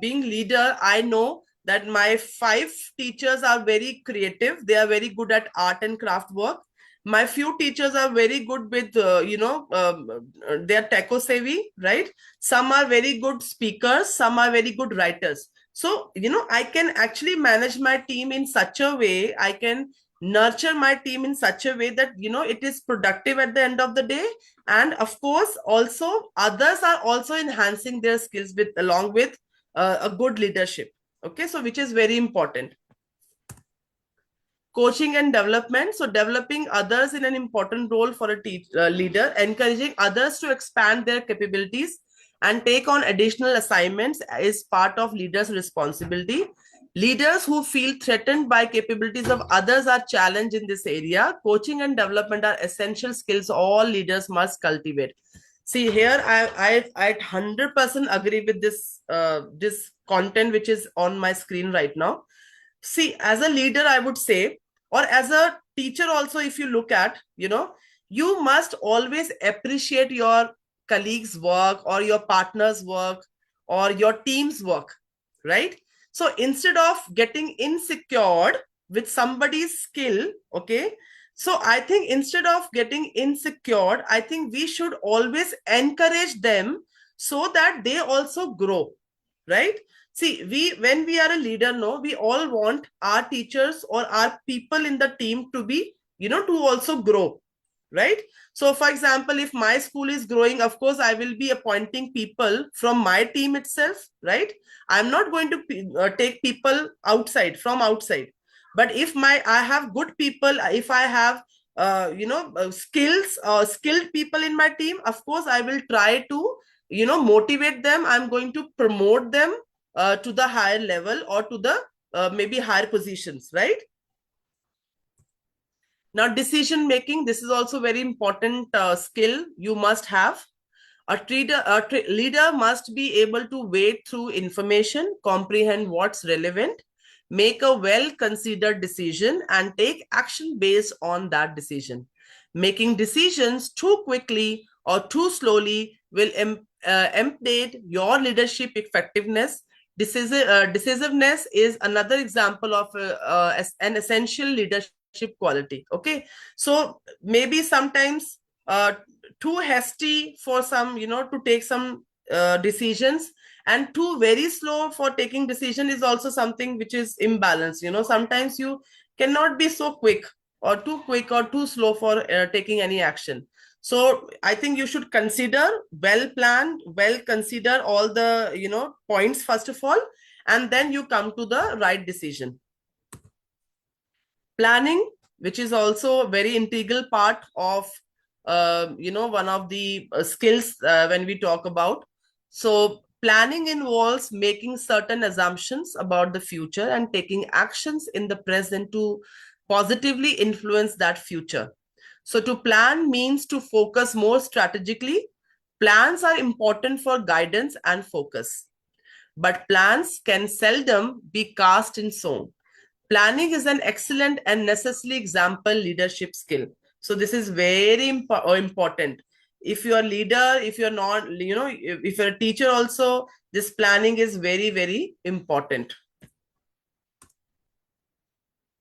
being leader, I know that my 5 teachers are very creative. They are very good at art and craft work. My few teachers are very good with they are tech savvy, right? Some are very good speakers, some are very good writers. So I can actually manage my team in such a way, I can nurture my team in such a way that it is productive at the end of the day. And of course, also others are also enhancing their skills along with a good leadership. Okay, so which is very important. Coaching and development. So developing others in an important role for a leader, encouraging others to expand their capabilities and take on additional assignments is part of leaders' responsibility. Leaders who feel threatened by capabilities of others are challenged in this area. Coaching and development are essential skills all leaders must cultivate. See here, I 100% agree with this content which is on my screen right now. See, as a leader, I would say, or as a teacher also, if you look at, you must always appreciate your colleagues' work or your partner's work or your team's work, right? So instead of getting insecure with somebody's skill, okay, so I think instead of getting insecure, I think we should always encourage them so that they also grow, right? See, when we are a leader, no, we all want our teachers or our people in the team to be, to also grow, right? So, for example, if my school is growing, of course, I will be appointing people from my team itself, right? I'm not going to take people from outside. But if I have good people, if I have skilled people in my team, of course, I will try to motivate them. I'm going to promote them to the higher level or to the maybe higher positions, right? Now, decision making, this is also very important skill you must have. A leader must be able to wade through information, comprehend what's relevant, make a well-considered decision, and take action based on that decision. Making decisions too quickly or too slowly will impede your leadership effectiveness. Decisiveness is another example of an essential leadership quality. Okay, so maybe sometimes too hasty for some, to take some decisions, and too very slow for taking decision is also something which is imbalanced. Sometimes you cannot be so quick or too slow for taking any action. So I think you should consider well planned, consider all the points first of all, and then you come to the right decision. Planning, which is also a very integral part of one of the skills when we talk about. So planning involves making certain assumptions about the future and taking actions in the present to positively influence that future. So to plan means to focus more strategically. Plans are important for guidance and focus, but plans can seldom be cast in stone. Planning is an excellent and necessary example leadership skill. So this is very important. If you're a leader, if you're not, if you're a teacher also, this planning is very, very important.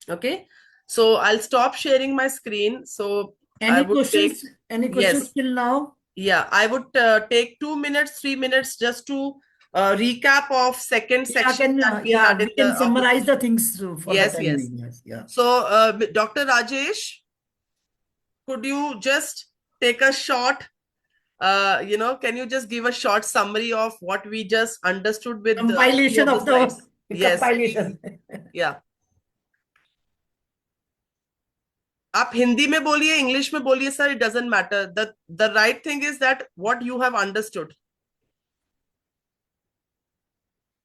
Okay. So I'll stop sharing my screen. So Any questions? Any questions till now? Yeah, I would take 2 minutes, 3 minutes just to recap of second section that we had in we can summarize the things for yes, the time yes. being. Yeah. So, Dr. Rajesh, could you just take a short, can you just give a short summary of what we just understood with compilation of the slides? Yes. compilation. Yeah. आप हिंदी में बोलिए, English में बोलिए, sir, it doesn't matter. The right thing is that what you have understood.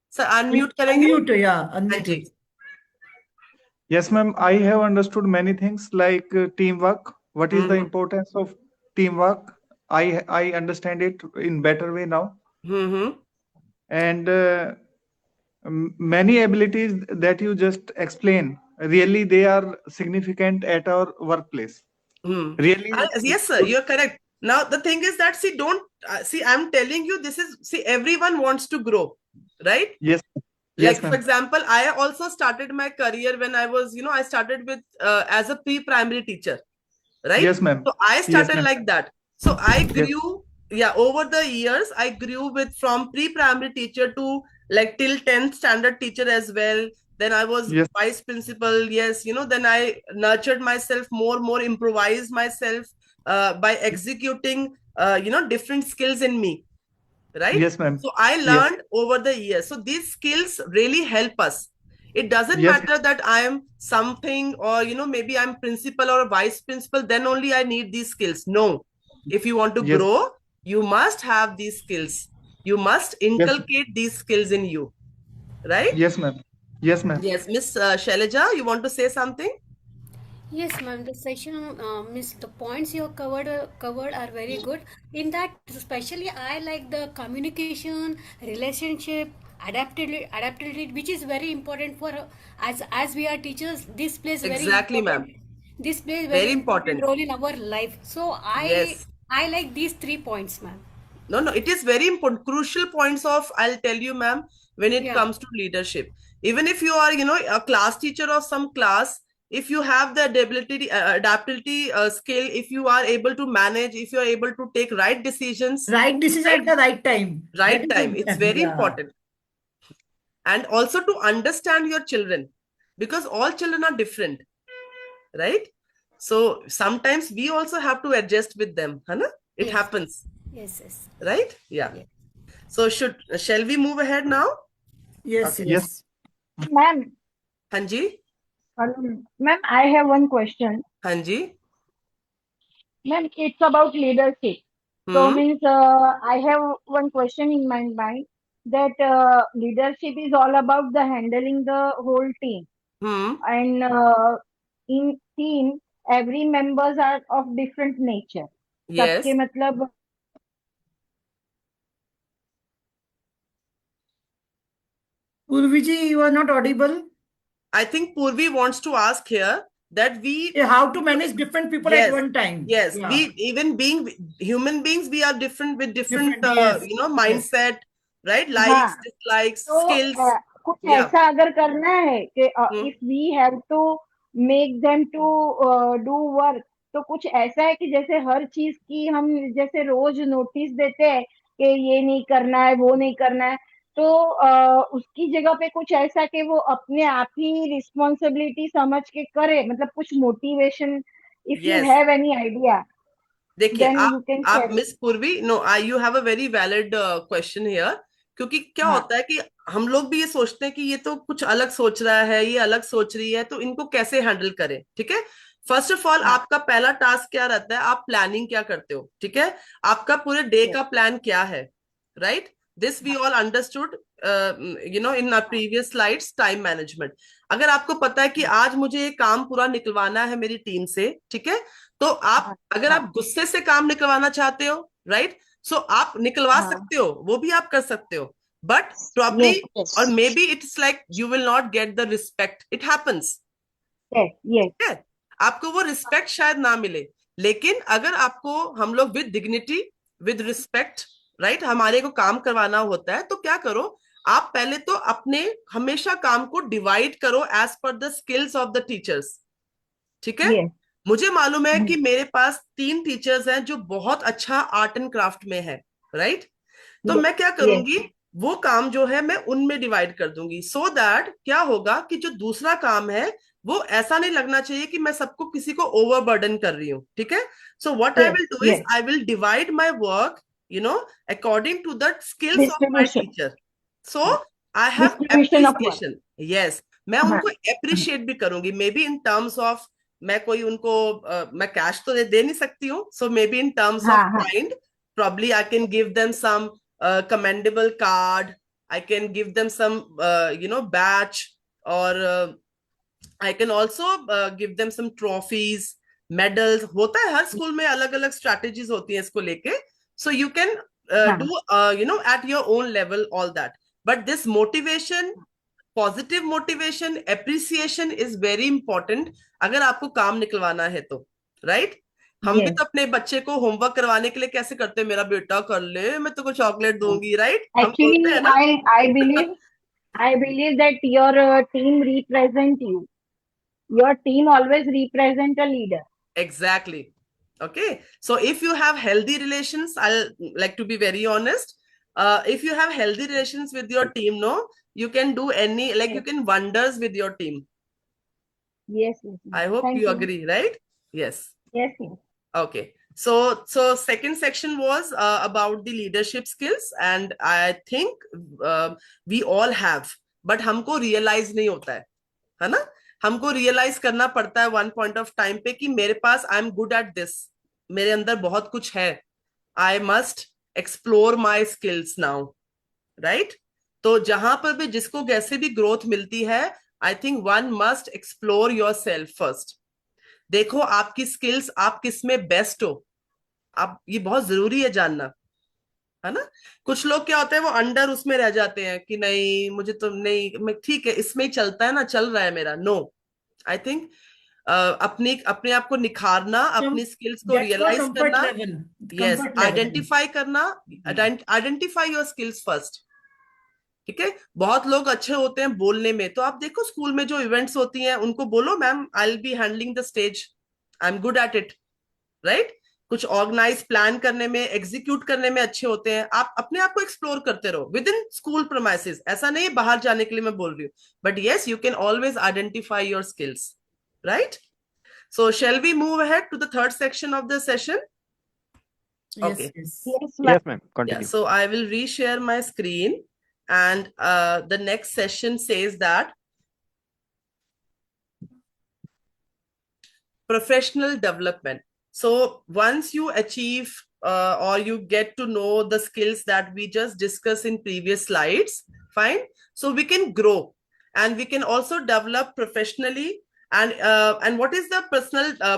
Sir, unmute करेंगे? Unmute, yeah, unmute it. Yes, ma'am. I have understood many things like teamwork. What is the importance of teamwork? I understand it in better way now. And many abilities that you just explain, really they are significant at our workplace. Really. Yes, sir, you're correct. Now the thing is that I'm telling you, everyone wants to grow, right? Yes. Like, for example, I also started my career when I was, I started with as a pre-primary teacher, right? Yes, ma'am. So I started Yes, like that. So I grew, over the years, I grew from pre-primary teacher to like till 10th standard teacher as well. Then I was vice principal. Yes, then I nurtured myself more, improvised myself by executing, different skills in me. Right? Yes, ma'am. So I learned over the years. So these skills really help us. It doesn't matter that I am something or, maybe I'm principal or vice principal, then only I need these skills. No. If you want to grow, you must have these skills. You must inculcate these skills in you. Right? Yes, ma'am. Yes, ma'am. Yes, Miss Shailaja, you want to say something? Yes, ma'am. The session, the points you covered are very good. In that, especially, I like the communication, relationship, adaptability, which is very important for as we are teachers. This plays Exactly, ma'am. This plays very important role in our life. So I like these 3 points, ma'am. No, it is very important. Crucial points I'll tell you, ma'am, when it comes to leadership. Even if you are, a class teacher of some class, if you have the adaptability skill, if you are able to manage, if you are able to take right decisions. Right decision at the right time. Right time. It's very important. And also to understand your children, because all children are different. Right? So sometimes we also have to adjust with them. It happens. Yes. Right? Yeah. So shall we move ahead now? Yes. Ma'am. Hanji? Ma'am, I have one question. Hanji? Ma'am, it's about leadership. So means I have one question in my mind that leadership is all about the handling the whole team. And in team, every members are of different nature. Yes. सबके मतलब Purviji, you are not audible. I think Purvi wants to ask here that how to manage different people at one time. Yes, we even being human beings, we are different with different mindset, right? Likes, dislikes, skills. कुछ ऐसा अगर करना है कि if we have to make them to do work, तो कुछ ऐसा है कि जैसे हर चीज की हम जैसे रोज नोटिस देते हैं कि ये नहीं करना है, वो नहीं करना है, तो उसकी जगह पे कुछ ऐसा कि वो अपने आप ही रिस्पॉन्सिबिलिटी समझ के करे, मतलब कुछ motivation, if you yes, have any idea देखिए देन यू कैन आप share it. Miss Purvi, no I you have a very valid question here. क्योंकि क्या हाँ होता है कि हम लोग भी ये सोचते हैं कि ये तो कुछ अलग सोच रहा है, ये अलग सोच रही है, तो इनको कैसे हैंडल करें। ठीक है, फर्स्ट ऑफ ऑल हाँ आपका पहला टास्क क्या रहता है, आप प्लानिंग क्या करते हो। ठीक है, आपका पूरे डे yes, का प्लान क्या है, राइट। दिस वी हाँ all understood in our previous slides, time management. अगर आपको पता है कि हाँ आज मुझे ये काम पूरा निकलवाना है मेरी टीम से, ठीक है, तो आप हाँ अगर हाँ आप गुस्से से काम निकलवाना चाहते हो, राइट, सो आप निकलवा हाँ सकते हो, वो भी आप कर सकते हो, बट प्रॉब्ली यस यस और may be it's like you will not get the respect, it happens. Yes yes ठीक है, आपको वो रिस्पेक्ट शायद ना मिले, लेकिन अगर आपको हम लोग with dignity, with respect, right, हमारे को काम करवाना होता है, तो क्या करो, आप पहले तो अपने हमेशा काम को डिवाइड करो एज पर the skills of the teachers. ठीक है, यस मुझे मालूम है कि मेरे पास 3 टीचर्स हैं जो बहुत अच्छा आर्ट एंड क्राफ्ट में है, राइट। तो यस मैं क्या यस करूंगी, वो काम जो है मैं उनमें डिवाइड कर दूंगी, सो दैट क्या होगा कि जो दूसरा काम है वो ऐसा नहीं लगना चाहिए कि मैं सबको किसी को ओवरबर्डन कर रही हूँ। ठीक है, so what I yes will do is yes I will divide my work, you know, according to the skills of my distribution, teacher. So हाँ I have distribution of work, appreciation, yes, मैं हाँ उनको appreciate भी करूंगी, maybe in terms of, मैं कोई उनको मैं कैश तो दे नहीं सकती हूँ, so maybe in terms of हाँ हाँ kind, probably I can give them some commendable card, I can give them some badge, or I can also give them some trophies, medals। होता है हर school में, अलग अलग strategies होती हैं इसको लेके, so you can हाँ do at your own level all that, but this motivation, positive motivation, appreciation is very important अगर आपको काम निकलवाना है तो, राइट। हम भी यस तो अपने बच्चे को होमवर्क करवाने के लिए कैसे करते हैं, मेरा बेटा कर ले, मैं तुमको चॉकलेट दूंगी, राइट, हम बोलते एक्चुअली हैं ना। I believe that your team represent you. Your team always represent a leader. Exactly. Okay, so if you have healthy relations, I'll like to be very honest, if you have healthy relations with your team, no, you can do any, like you Yes, can wonders with your team. yes, yes, yes. I hope Thank you you. agree, right? Yes. Yes, yes. Okay, so second section was about the leadership skills, and I think we all have, but हमको realize नहीं होता है ना, हमको realize करना पड़ता है one point of time पे कि मेरे पास I am good at this, मेरे अंदर बहुत कुछ है, I must explore my skills now, right? तो जहां पर भी जिसको कैसे भी ग्रोथ मिलती है, I think one must explore yourself first। देखो आपकी स्किल्स, आप किस में बेस्ट हो, आप, ये बहुत जरूरी है जानना, है ना। कुछ लोग क्या होते हैं, वो अंडर उसमें रह जाते हैं कि नहीं मुझे तो नहीं, मैं ठीक है इसमें ही चलता है ना, चल रहा है मेरा, नो, आई थिंक अपनी अपने आप को निखारना, Com- अपनी स्किल्स को that's called रियलाइज comfort करना, level. Yes, Comfort level. Identify करना, आइडेंटिफाई योर स्किल्स फर्स्ट। ठीक है, बहुत लोग अच्छे होते हैं बोलने में, तो आप देखो स्कूल में जो इवेंट्स होती हैं उनको बोलो ma'am I will be handling the stage, I am good at it, right. कुछ ऑर्गेनाइज प्लान करने में, एग्जीक्यूट करने में अच्छे होते हैं, आप अपने आप को एक्सप्लोर करते रहो विद इन स्कूल प्रोमाइसेस, ऐसा नहीं है बाहर जाने के लिए मैं बोल रही हूँ, but yes you can always identify your skills, right. So shall we move ahead to the third section of the session. Yes, Okay, yes. Yes, ma'am. Yes, ma'am. yeah, Continue. so I will reshare my screen, and the next session says that professional development. So once you achieve or you get to know the skills that we just discussed in previous slides, fine, so we can grow and we can also develop professionally, and what is the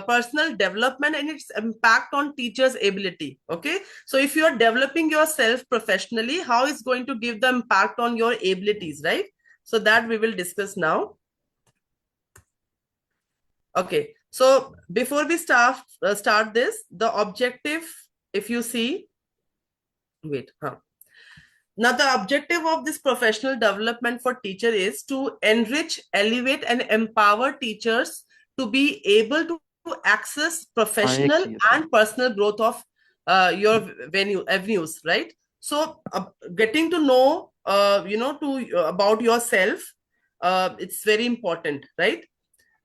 personal development and its impact on teachers ability. Okay, so if you are developing yourself professionally, how is going to give the impact on your abilities, right? So that we will discuss now. Okay, so before we start this, the objective, if you see, wait, now the objective of this professional development for teacher is to enrich, elevate, and empower teachers to be able to access हाँ एक professional चाहिए था। and personal growth of your avenues, right? So getting to know, about yourself, it's very important, right?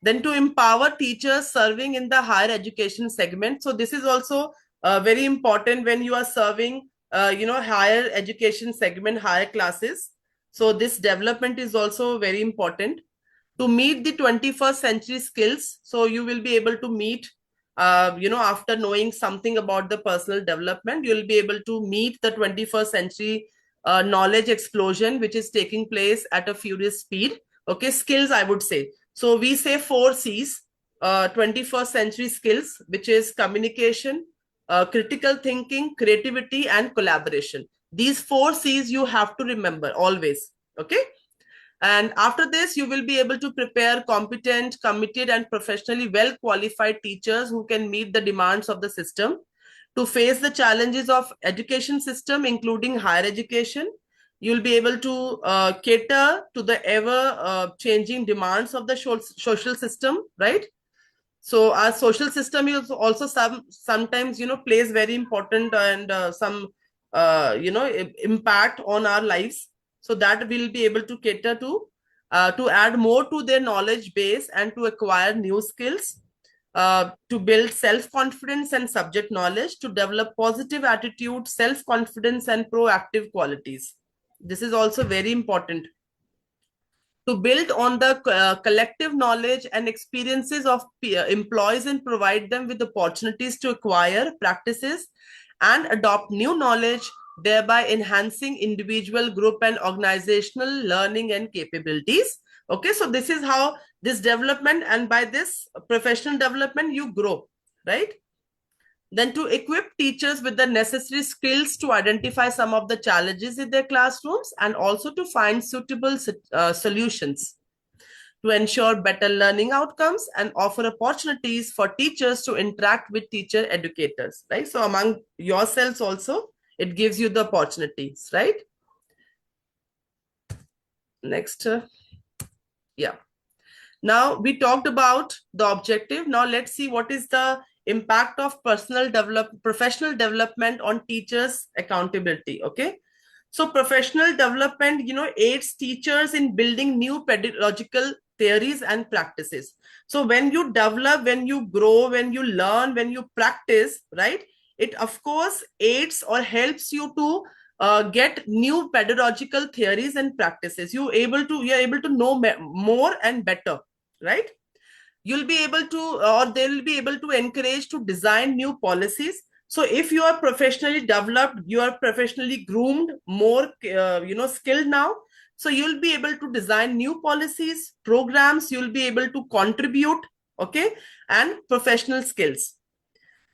Then to empower teachers serving in the higher education segment. So this is also very important when you are serving, higher education segment, higher classes. So this development is also very important to meet the 21st century skills. So you will be able to meet, after knowing something about the personal development, you'll be able to meet the 21st century knowledge explosion, which is taking place at a furious speed. Okay, skills, I would say. So we say 4 C's, 21st century skills, which is communication, critical thinking, creativity, and collaboration. These 4 C's you have to remember always. Okay. And after this, you will be able to prepare competent, committed, and professionally well qualified teachers who can meet the demands of the system to face the challenges of education system, including higher education. You'll be able to cater to the ever changing demands of the social system, right? So our social system is also sometimes, plays very important and some, impact on our lives. So that we'll be able to cater to add more to their knowledge base and to acquire new skills, to build self-confidence and subject knowledge, to develop positive attitude, self-confidence, and proactive qualities. This is also very important. To build on the collective knowledge and experiences of employees and provide them with opportunities to acquire practices and adopt new knowledge, thereby enhancing individual, group, and organizational learning and capabilities. Okay, so this is how this development, and by this professional development, you grow, right? Then to equip teachers with the necessary skills to identify some of the challenges in their classrooms and also to find suitable solutions to ensure better learning outcomes and offer opportunities for teachers to interact with teacher educators, right? So among yourselves also, it gives you the opportunities, right? Next. Yeah. Now we talked about the objective. Now let's see what is the impact of professional development on teachers' accountability. Okay. So professional development, aids teachers in building new pedagogical theories and practices. So when you develop, when you grow, when you learn, when you practice, right, it of course aids or helps you to get new pedagogical theories and practices. You're able to know more and better, right? You'll be able to, or they'll be able to encourage to design new policies. So if you are professionally developed, you are professionally groomed, more skilled now, so you'll be able to design new policies, programs, you'll be able to contribute, okay, and professional skills.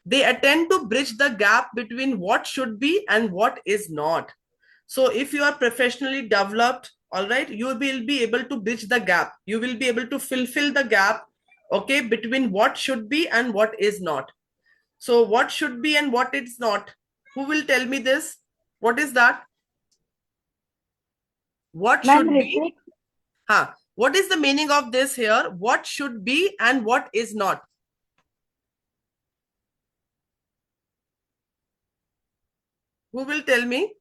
They attend to bridge the gap between what should be and what is not. So if you are professionally developed, all right, you will be able to bridge the gap. You will be able to fulfill the gap, okay, between what should be and what is not. So what should be and what is not? Who will tell me this? What is that? What should be? What is the meaning of this here? What should be and what is not? Who will tell me?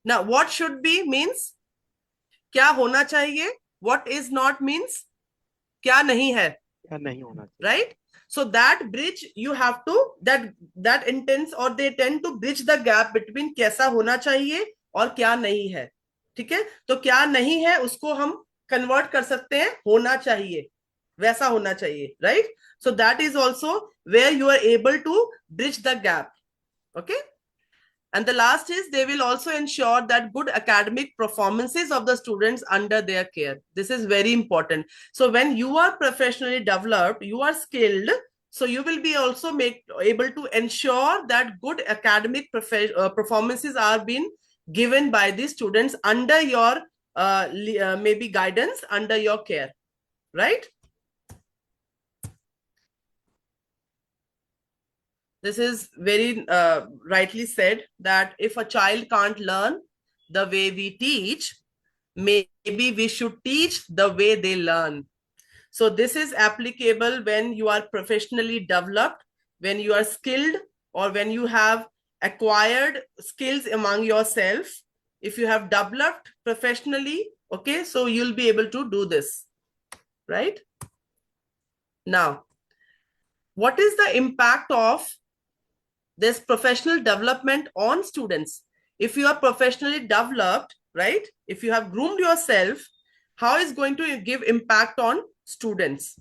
Now, what should be means क्या होना चाहिए? What is not means क्या नहीं है? क्या नहीं होना चाहिए. Right? So that bridge you have to, that intends or they tend to bridge the gap between कैसा होना चाहिए और क्या नहीं है. ठीक है? तो क्या नहीं है उसको हम convert कर सकते हैं होना चाहिए, वैसा होना चाहिए, right? So that is also where you are able to bridge the gap. Okay? And the last is they will also ensure that good academic performances of the students under their care. This is very important. So when you are professionally developed, you are skilled, so you will be also able to ensure that good academic performances are being given by the students under your maybe guidance, under your care, right? This is very rightly said that if a child can't learn the way we teach, maybe we should teach the way they learn. So this is applicable when you are professionally developed, when you are skilled, or when you have acquired skills among yourself. If you have developed professionally, okay, so you'll be able to do this, right? Now, what is the impact of this professional development on students? If you are professionally developed, right, if you have groomed yourself, how is going to give impact on students?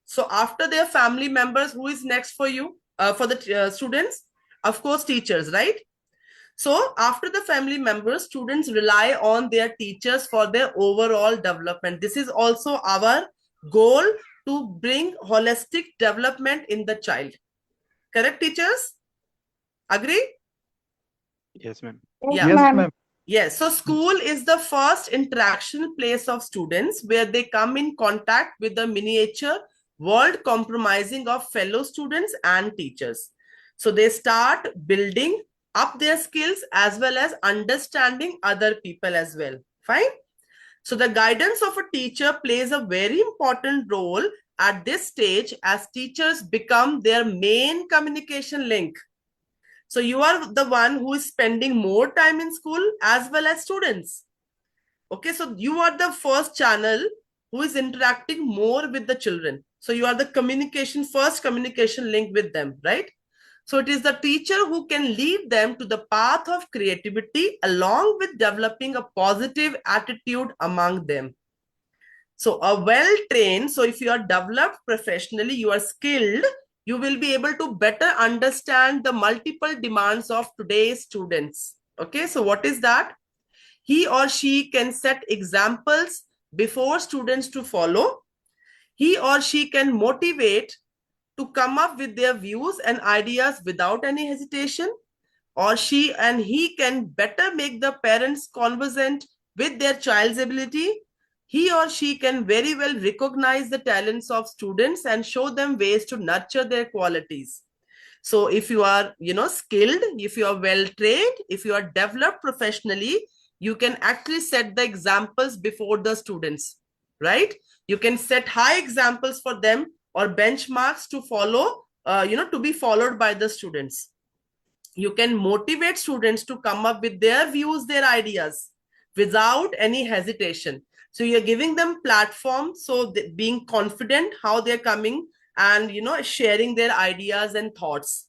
So after their family members, who is next for you, for the students? Of course, teachers, right? So after the family members, students rely on their teachers for their overall development. This is also our goal, to bring holistic development in the child. Correct, teachers? Agree? Yes, ma'am. Yeah. Yes, ma'am. ma'am. Yes, so school is the first interaction place of students, where they come in contact with the miniature world comprising of fellow students and teachers. So they start building up their skills as well as understanding other people as well. Fine. So the guidance of a teacher plays a very important role at this stage, as teachers become their main communication link. So you are the one who is spending more time in school as well as students. Okay, so you are the first channel who is interacting more with the children. So you are the first communication link with them, right? So it is the teacher who can lead them to the path of creativity, along with developing a positive attitude among them. So a well-trained, so if you are developed professionally, you are skilled, you will be able to better understand the multiple demands of today's students. Okay, so what is that? He or she can set examples before students to follow. He or she can motivate to come up with their views and ideas without any hesitation. Or she and he can better make the parents conversant with their child's ability. He or she can very well recognize the talents of students and show them ways to nurture their qualities. So if you are, skilled, if you are well trained, if you are developed professionally, you can actually set the examples before the students, right? You can set high examples for them, or benchmarks to follow, to be followed by the students. You can motivate students to come up with their views, their ideas without any hesitation. So you're giving them platform, so being confident how they're coming and sharing their ideas and thoughts.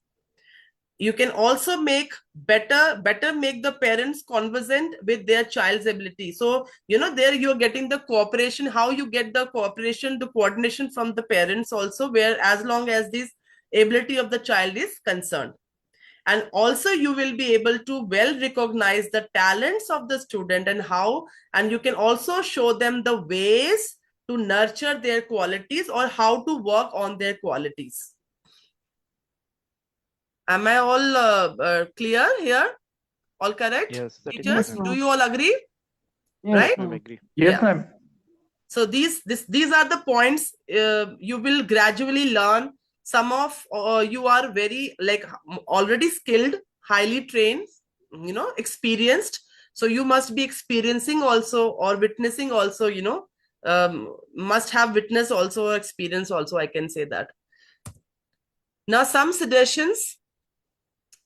You can also make better make the parents conversant with their child's ability. So there you're getting the cooperation. How you get the cooperation, the coordination from the parents also, where as long as this ability of the child is concerned. And also you will be able to well recognize the talents of the student and you can also show them the ways to nurture their qualities, or how to work on their qualities. Am I all clear here? All correct? Yes, Teachers, yes, ma'am. do you all agree? Yes, Right? Ma'am, agree. Yes, Yeah. ma'am. So these are the points you will gradually learn. Some of you are very already skilled, highly trained, experienced. So you must be experiencing also, or witnessing also, must have witness also, or experience also, I can say that. Now some suggestions,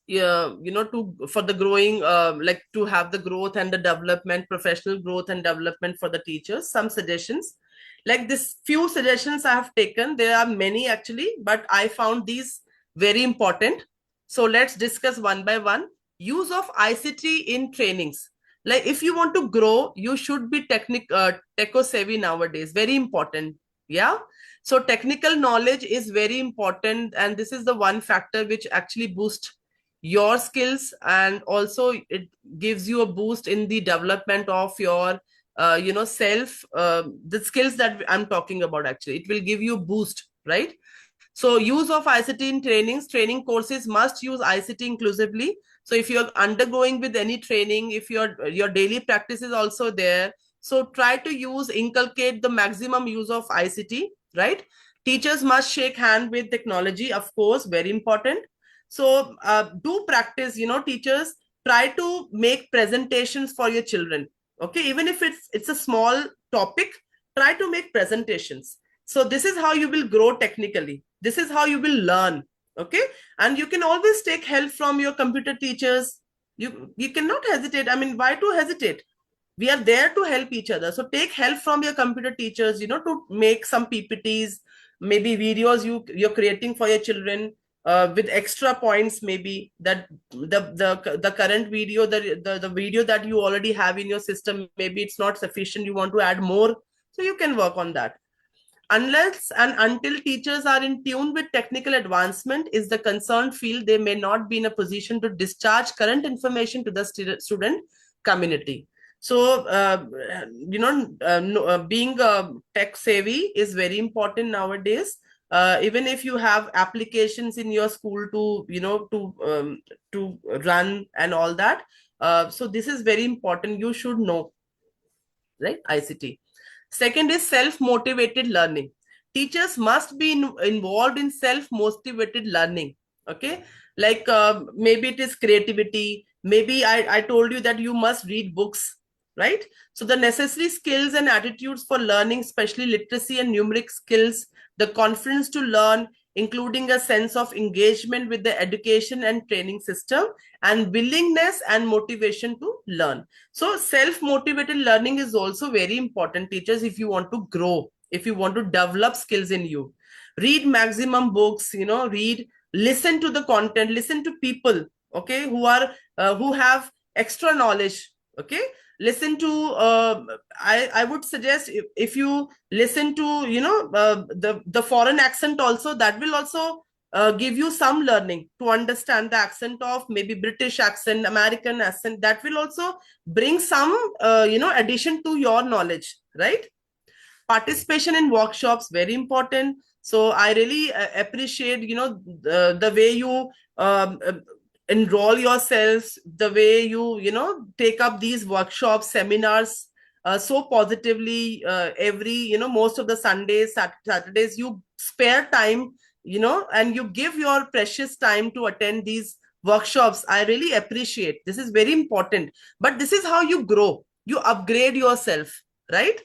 for the growing, to have the growth and the development, professional growth and development for the teachers. Some suggestions, like this few suggestions I have taken. There are many actually, but I found these very important. So let's discuss one by one. Use of ICT in trainings. Like if you want to grow, you should be techo savvy nowadays. Very important. Yeah. So technical knowledge is very important, and this is the one factor which actually boosts your skills, and also it gives you a boost in the development of your self, the skills that I'm talking about. Actually, it will give you a boost, right? So use of ICT in training courses must use ICT inclusively. So if you're undergoing with any training, if your daily practice is also there, so try to inculcate the maximum use of ICT, right? Teachers must shake hand with technology, of course, very important. So do practice, teachers, try to make presentations for your children. Okay, even if it's a small topic, try to make presentations. So this is how you will grow technically. This is how you will learn. Okay. And you can always take help from your computer teachers. You cannot hesitate. I mean, why to hesitate? We are there to help each other. So take help from your computer teachers, to make some PPTs, maybe videos you're creating for your children, with extra points, maybe that the current video, the video that you already have in your system, maybe it's not sufficient, you want to add more, so you can work on that. Unless and until teachers are in tune with technical advancement is the concerned field, they may not be in a position to discharge current information to the student community. So, being tech savvy is very important nowadays. Even if you have applications in your school to run and all that, so this is very important. You should know, right? ICT. Second is self-motivated learning. Teachers must be involved in self-motivated learning. Okay, like maybe it is creativity. Maybe I told you that you must read books, right? So the necessary skills and attitudes for learning, especially literacy and numeric skills, the confidence to learn, including a sense of engagement with the education and training system, and willingness and motivation to learn. So self-motivated learning is also very important, teachers, if you want to grow, if you want to develop skills in you. Read maximum books, listen to the content, listen to people, okay, who have extra knowledge, okay. Listen to, I would suggest if you listen to, the foreign accent also, that will also give you some learning to understand the accent of maybe British accent, American accent. That will also bring some, addition to your knowledge, right? Participation in workshops, very important. So I really appreciate, the way you enroll yourselves, the way you take up these workshops, seminars, so positively. Every, most of the Sundays, Saturdays, you spare time, and you give your precious time to attend these workshops. I really appreciate. This is very important. But this is how you grow, you upgrade yourself, right?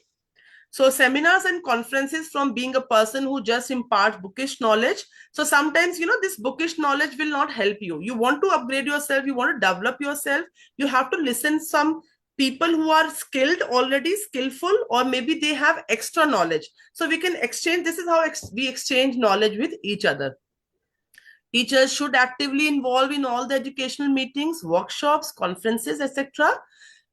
So seminars and conferences, from being a person who just imparts bookish knowledge. So sometimes, this bookish knowledge will not help you. You want to upgrade yourself, you want to develop yourself, you have to listen some people who are skilled, already skillful, or maybe they have extra knowledge. So we can exchange. This is how we exchange knowledge with each other. Teachers should actively involve in all the educational meetings, workshops, conferences, etc.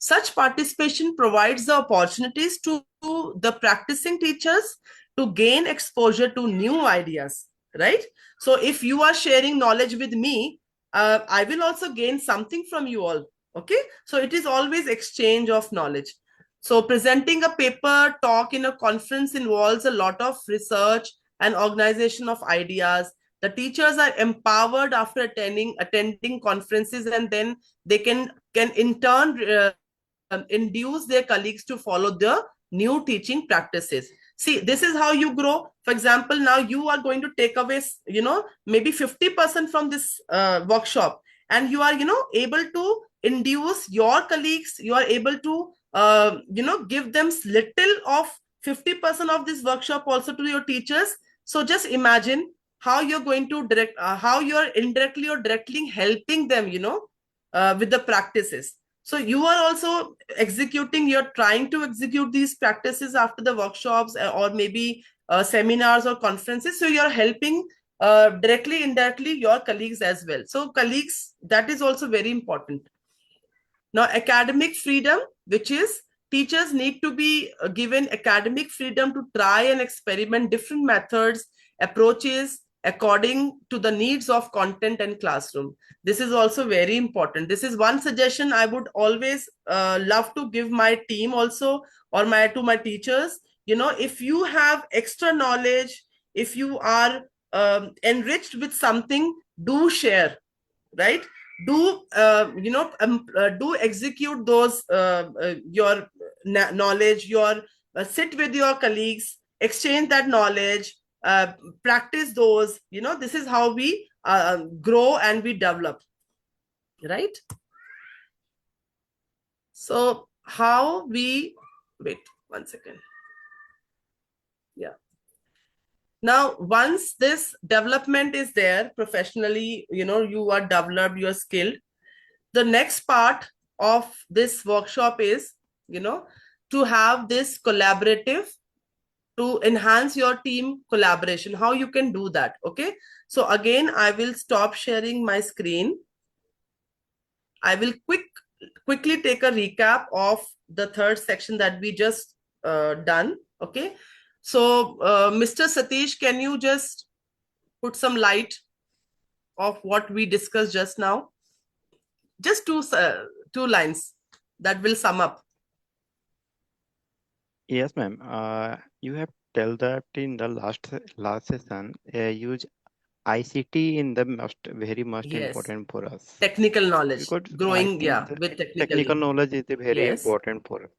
Such participation provides the opportunities to the practicing teachers to gain exposure to new ideas, right? So if you are sharing knowledge with me, I will also gain something from you all, okay? So it is always exchange of knowledge. So presenting a paper talk in a conference involves a lot of research and organization of ideas. The teachers are empowered after attending conferences, and then they can in turn induce their colleagues to follow the new teaching practices. See, this is how you grow. For example, now you are going to take away, maybe 50% from this workshop, and you are, able to induce your colleagues. You are able to, give them little of 50% of this workshop also to your teachers. So just imagine how you're going to how you're indirectly or directly helping them, with the practices. So you are also executing, you're trying to execute these practices after the workshops, or maybe seminars or conferences. So you're helping directly, indirectly your colleagues as well. So colleagues, that is also very important. Now, academic freedom, which is teachers need to be given academic freedom to try and experiment different methods, approaches according to the needs of content and classroom. This is also very important. This is one suggestion I would always love to give my team also, or to my teachers. If you have extra knowledge, if you are enriched with something, do share, right? Do do execute those your knowledge, your sit with your colleagues, exchange that knowledge, practice those. This is how we grow and we develop, right? So how we, wait 1 second. Yeah. Now, once this development is there professionally, you are developed, you are skilled. The next part of this workshop is, to have this collaborative, to enhance your team collaboration, how you can do that. Okay. So again, I will stop sharing my screen. I will quickly take a recap of the third section that we just done. Okay. So, Mr. Satish, can you just put some light of what we discussed just now? Just two lines that will sum up. Yes, ma'am. You have tell that in the last session, use ICT in the very most Yes. important for us Technical knowledge, because I growing, think yeah, the with technical technically. knowledge is very Yes. important for us.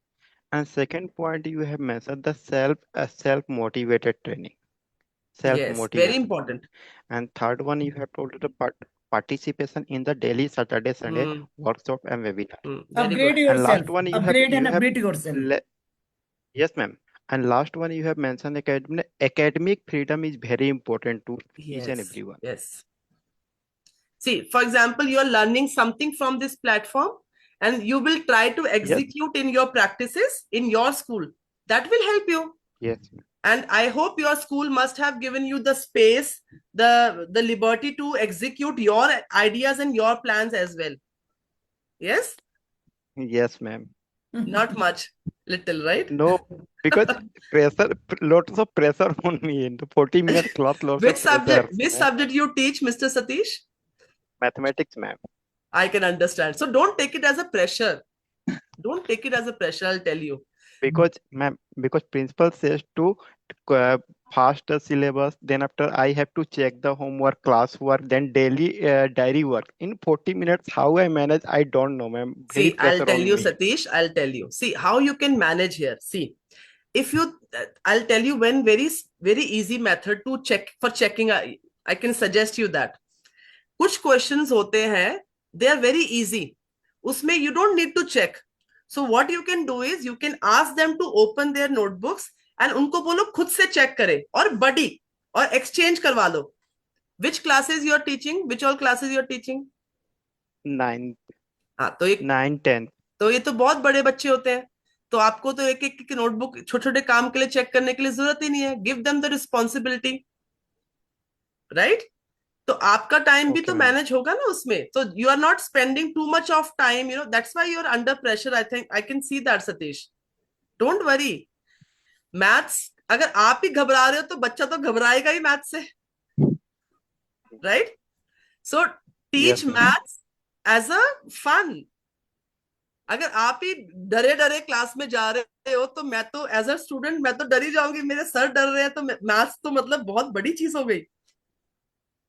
And second point, you have mentioned the self motivated training, self Yes. Very motivation. important. And third one, you have told the participation in the daily Saturday Sunday Hmm. workshop and webinar. Very Upgrade good. And yourself. last one, Upgrade and you have upgrade yourself. yes, ma'am. And last one, you have mentioned academic freedom is very important to each and Yes. everyone. Yes. See, for example, you're learning something from this platform and you will try to Yes, execute in your practices in your school. That will help you. yes, And I hope your school must have given you the space, the liberty to execute your ideas and your plans as well. Yes? yes, ma'am. Not much, little, right? No, because pressure, lots of pressure on me in the 40 minutes class, lots Which of pressure, subject, which ma'am. subject you teach, Mr. Satish? Mathematics, ma'am. I can understand. So don't take it as a pressure. Don't take it as a pressure, I'll tell you. Because, ma'am, because principal says to fast the syllabus, then after I have to check the homework, classwork, then daily diary work. In 40 minutes, how I manage, I don't know, ma'am. Very See, I'll pressure tell on you, me. Satish, I'll tell you. See, how you can manage here. See, if you, I'll tell you one very easy method to check for checking. I can suggest you that. कुछ questions होते हैं, they are very easy. उसमें you don't need to check. So what you can do is you can ask them to open their notebooks and उनको बोलो खुद से check करें और buddy और exchange करवा लो. Which classes you are teaching? Which all classes you are teaching? 9, हाँ तो एक 9, 10. तो ये तो बहुत बड़े बच्चे होते हैं, तो आपको तो एक एक नोटबुक छोटे छोटे काम के लिए चेक करने के लिए जरूरत ही नहीं है. Give them the responsibility, right? तो आपका टाइम भी Okay, तो ma'am. मैनेज होगा ना उसमें. तो you are not spending too much of time, that's why you are under pressure. I think I can see that, Satish. Don't worry. Maths अगर आप ही घबरा रहे हो तो बच्चा तो घबराएगा ही मैथ्स से, right? So teach Yes, ma'am. Maths as a fun. अगर आप ही डरे डरे क्लास में जा रहे हो तो मैं तो एज अ स्टूडेंट मैं तो डर ही जाऊंगी. मेरे सर डर रहे हैं तो मैथ्स तो मतलब बहुत बड़ी चीज हो गई,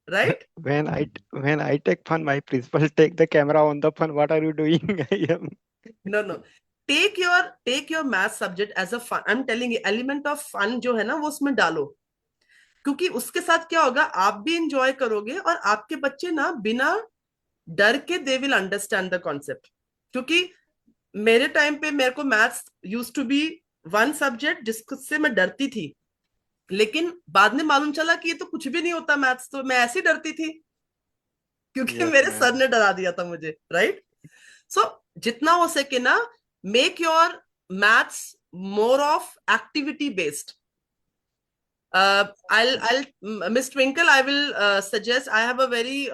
right? When I take fun, my principal take the camera on the fun. What are you doing? I am. No. Take your math subject as a fun. I'm telling you, element of fun जो है ना वो उसमें डालो, क्योंकि उसके साथ क्या होगा, आप भी इंजॉय करोगे और आपके बच्चे ना बिना डर के they will understand the concept. क्योंकि मेरे टाइम पे मेरे को maths use to be one subject जिससे मैं डरती थी, लेकिन बाद में मालूम चला कि ये तो कुछ भी नहीं होता मैथ्स, तो मैं ऐसी डरती थी क्योंकि Yes, मेरे सर ma'am. ने डरा दिया था मुझे, राइट? सो जितना हो सके ना, make your maths more of activity based. I'll Miss Twinkle, I will suggest. I have a very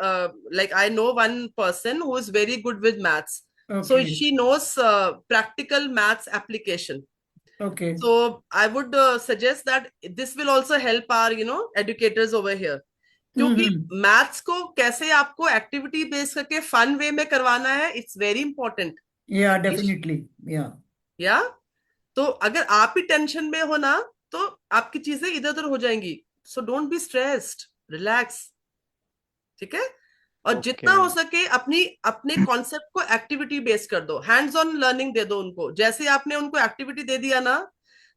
like I know one person who is very good with maths. So Okay. she knows practical maths application. Okay. So I would suggest that this will also help our educators over here. क्योंकि maths को कैसे आपको activity base करके fun way में करवाना है, it's very important. Yeah, definitely. Yeah. या तो अगर आप ही टेंशन में हो ना तो आपकी चीजें इधर उधर हो जाएंगी. So don't be stressed, relax. ठीक है? और Okay, जितना हो ma'am. सके अपने कॉन्सेप्ट को एक्टिविटी बेस्ड कर दो. हैंड्स ऑन लर्निंग दे दो उनको. जैसे आपने उनको एक्टिविटी दे दिया ना,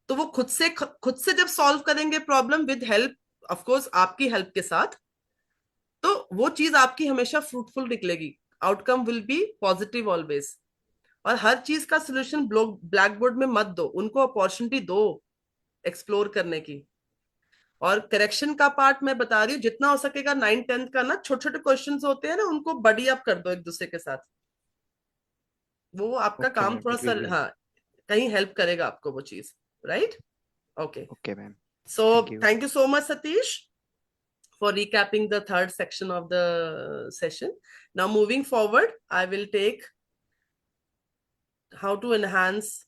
तो वो खुद से जब सॉल्व करेंगे problem with help, of course आपकी हेल्प के साथ, तो वो चीज आपकी हमेशा फ्रूटफुल निकलेगी. Outcome will be positive always. और हर चीज का सोल्यूशन ब्लैक बोर्ड में मत दो, उनको अपॉर्चुनिटी दो एक्सप्लोर करने की. और करेक्शन का पार्ट मैं बता रही हूँ, जितना हो सकेगा 9th-10th का ना छोटे छोटे क्वेश्चंस होते हैं ना, उनको बडी अप कर दो एक दूसरे के साथ, वो आपका Okay, काम ma'am. थोड़ा It सा will be. हाँ कहीं हेल्प करेगा आपको वो चीज, right? Okay, Okay, ma'am. so Thank you. thank you so much, Satish, for recapping the third section of the session. Now moving forward, I will take how to enhance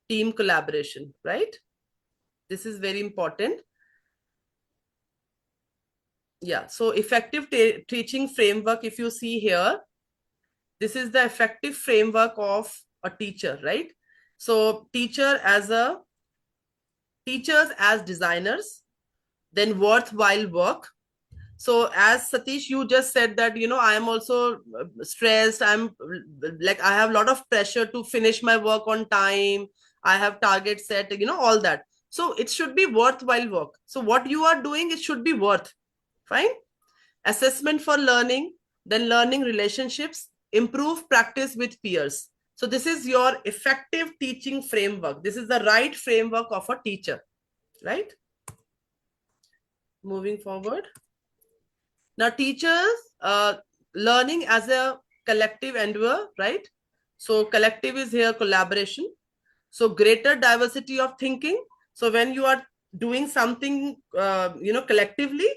team collaboration, right? This is very important. Yeah, so effective teaching framework, if you see here, this is the effective framework of a teacher, right? So teachers as designers, then worthwhile work. So as Satish, you just said that, I am also stressed. I'm like, I have a lot of pressure to finish my work on time. I have targets set, all that. So it should be worthwhile work. So what you are doing, it should be worth. Fine. Assessment for learning, then learning relationships, improve practice with peers. So this is your effective teaching framework. This is the right framework of a teacher, right? Moving forward. Now, teachers, learning as a collective endeavor, right? So collective is here collaboration. So greater diversity of thinking. So when you are doing something, collectively,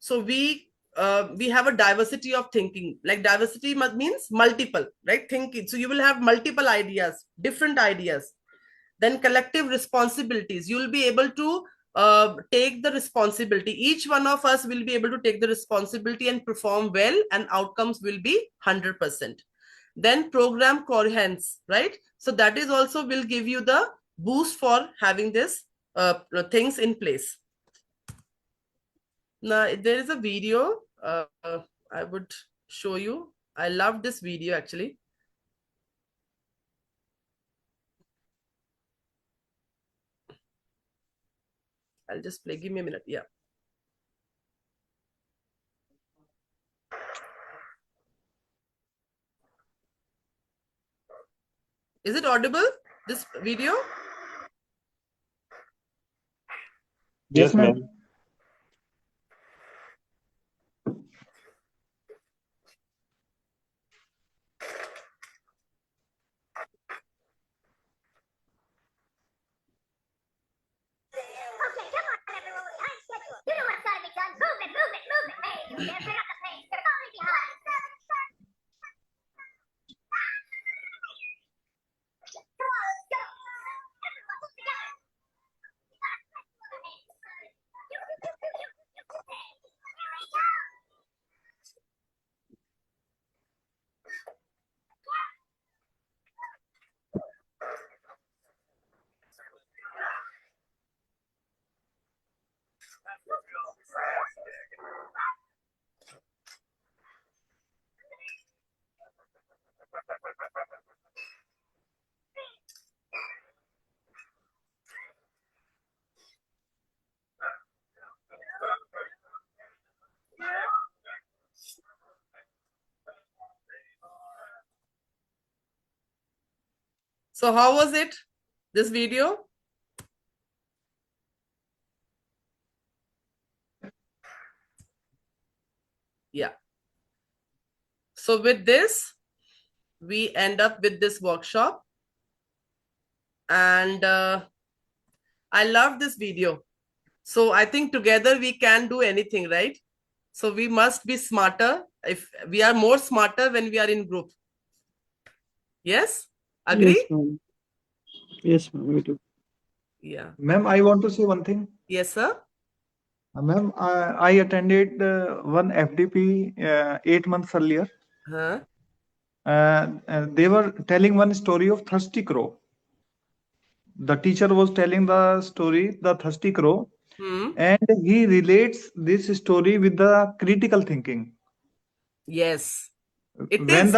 so we have a diversity of thinking. Like diversity means multiple, right? Thinking. So you will have multiple ideas, different ideas. Then collective responsibilities. You will be able to take the responsibility. Each one of us will be able to take the responsibility and perform well, and outcomes will be 100%. Then program coherence, right? So that is also will give you the boost for having this things in place. Now there is a video I would show you. I love this video actually. I'll just play. Give me a minute. Yeah. Is it audible, this video? Yes, ma'am. So how was it, this video? Yeah. So with this, we end up with this workshop. And I love this video. So I think together we can do anything, right? So we must be smarter. If we are more smarter when we are in group. Yes? Agree? Yes, ma'am. Yes, ma'am. We do. Yeah. Ma'am, I want to say one thing. Yes, sir. Ma'am, I attended one FDP 8 months earlier. Huh? They were telling one story of thirsty crow. The teacher was telling the story, the thirsty crow, and he relates this story with the critical thinking. Yes. It When is.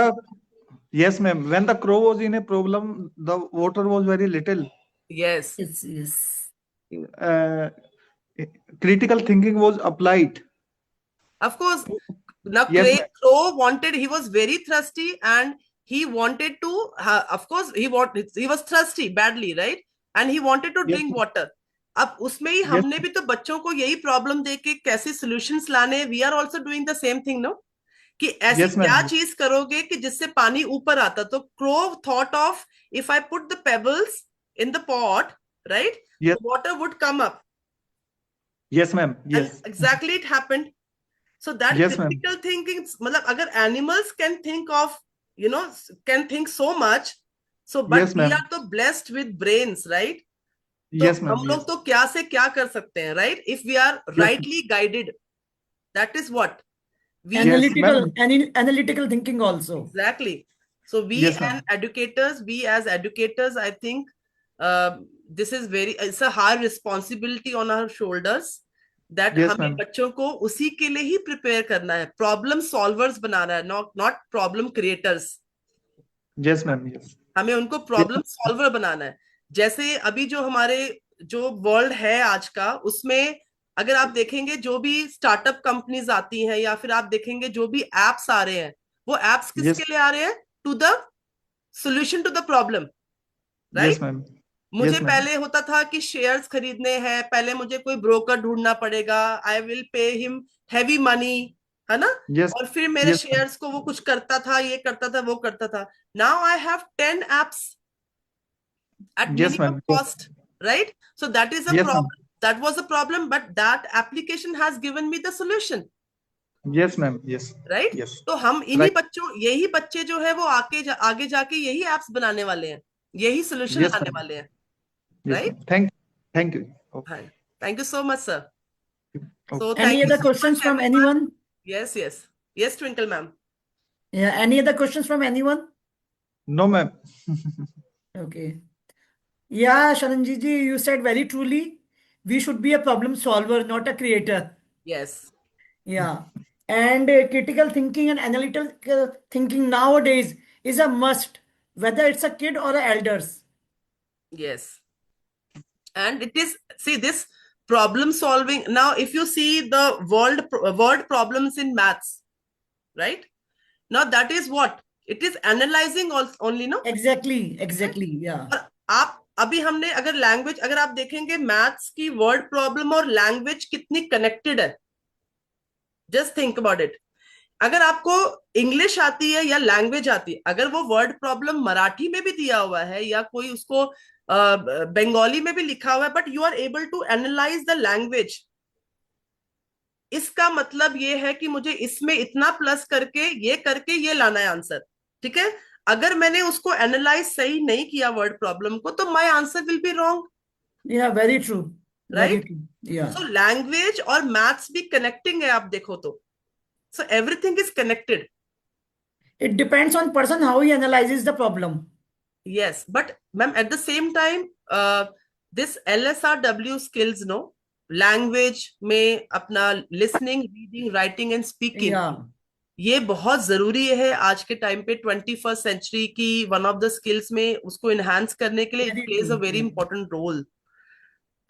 Yes, ma'am. When the crow was in a problem, the water was very little. Yes. Yes. Critical thinking was applied. Of course. Now, Yes, Crow wanted, he was very thirsty and he wanted to, of course, he was thirsty badly, right? And he wanted to Yes, drink ma'am. water. अब उसमें ही हमने भी तो बच्चों को यही problem दे के कैसे सॉल्यूशंस लाने, we are also doing the same thing, no, कि ऐसी Yes, ma'am. क्या चीज करोगे कि जिससे पानी ऊपर आता। तो crow thought of if I put the pebbles in the pot, right, Yes. Water would come up, Yes, ma'am. And Yes. Exactly it happened. So that Yes, ma'am. critical thinking, मतलब अगर animals can think of, you know, can think so much, so but Yes, we ma'am. are तो blessed with brains, right? तो Yes, ma'am. हम Yes. लोग तो क्या से क्या कर सकते हैं, right? If we are Yes, ma'am. rightly guided, that is what we Yes, Analytical, ma'am. analytical thinking also. exactly. So we Yes, ma'am. and educators, we as educators, I think this is very, it's a high responsibility on our shoulders that Yes, हमें ma'am. बच्चों को उसी के लिए ही prepare करना है, problem solvers बनाना है, not problem creators. Yes, ma'am. Yes. हमें उनको Yes, प्रॉब्लम ma'am. सॉल्वर बनाना है. जैसे अभी जो हमारे जो वर्ल्ड है आज का, उसमें अगर आप देखेंगे जो भी स्टार्टअप कंपनीज आती हैं, या फिर आप देखेंगे जो भी एप्स आ रहे हैं, वो एप्स Yes. किसके लिए आ रहे हैं? To the solution to the problem, Yes, right? ma'am. मुझे Yes, ma'am. पहले होता था कि शेयर्स खरीदने हैं, पहले मुझे कोई ब्रोकर ढूंढना पड़ेगा, I will pay him heavy money, है ना, Yes. और फिर मेरे Yes, ma'am. शेयर्स को वो कुछ करता था, ये करता था, वो करता था. Now I have 10 apps at Yes, minimum ma'am. Yes. cost, right? So that is a Yes, problem. ma'am. That was a problem, but that application has given me the solution, Yes, ma'am. Yes. right? Yes. तो हम इन्हीं Right. बच्चों, यही बच्चे जो है वो आगे जाके यही एप्स बनाने वाले हैं, यही सोल्यूशन Yes, लाने ma'am. वाले हैं, Yes, right? ma'am. Thank you. Okay. Hi. Thank you so much, sir. So Okay. thank Any you other so questions much, from everyone. anyone? Yes, Twinkle ma'am. Yeah, any other questions from anyone? No, ma'am. Okay. Yeah, Sharanjit ji, you said very truly, we should be a problem solver, not a creator. Yes, Yeah. And critical thinking and analytical thinking nowadays is a must, whether it's a kid or a elders. yes. And it is, see, this problem solving. Now, if you see the word problems in maths, right? Now that is what it is, analyzing only, no? Exactly, yeah. और आप अभी हमने अगर language, अगर आप देखेंगे maths की word problem और लैंग्वेज कितनी कनेक्टेड है, जस्ट थिंक अबाउट इट. अगर आपको इंग्लिश आती है या लैंग्वेज आती है, अगर वो वर्ड प्रॉब्लम मराठी में भी दिया हुआ है या कोई उसको बंगाली में भी लिखा हुआ है, but you are able to analyse the language, इसका मतलब ये है कि मुझे इसमें इतना प्लस करके ये लाना है आंसर, ठीक है? अगर मैंने उसको एनालाइज सही नहीं किया वर्ड प्रॉब्लम को, तो my answer will be wrong, Yeah, very true. Very right? true. Yeah. So language और मैथ्स भी कनेक्टिंग है, आप देखो तो. So everything is connected. It depends on person how he analyzes the problem. Yes, but ma'am, at the same time, this LSRW skills, no, language में अपना listening, reading, writing and speaking, Yeah. ये बहुत जरूरी है आज के time पे, 21st century की वन ऑफ द स्किल्स में उसको इनहांस करने के लिए. It Very plays a true. Very Yeah. Important role.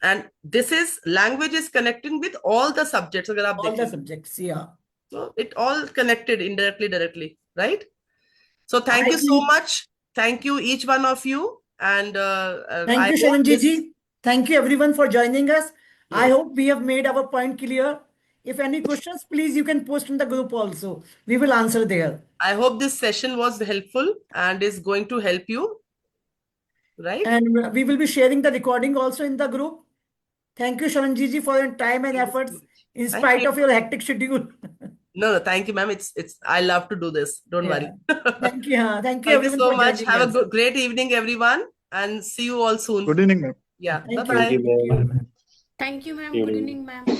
And this is, language is connecting with all the subjects, अगर आप All the देखें, subjects. Yeah. so it all connected indirectly, directly, right? So thank I you so think. much. Thank you each one of you, and Thank I you, hope Sharanjit this, ji. Thank you everyone for joining us. I yes, hope we have made our point clear. If any questions, please you can post in the group also. We will answer there. I hope this session was helpful and is going to help you, right? And we will be sharing the recording also in the group. Thank you, Sharanjit ji, for your time and Thank you so efforts much. in Thank spite you. of your hectic schedule. No, thank you, ma'am. It's I love to do this. Don't Yeah. worry. Thank you. Thank you Thank you everyone so for much. joining Have a us. good, great evening, everyone, and see you all soon. Good evening, ma'am. Yeah. Thank Bye you. bye. Thank you. Thank you, ma'am. Good evening, ma'am.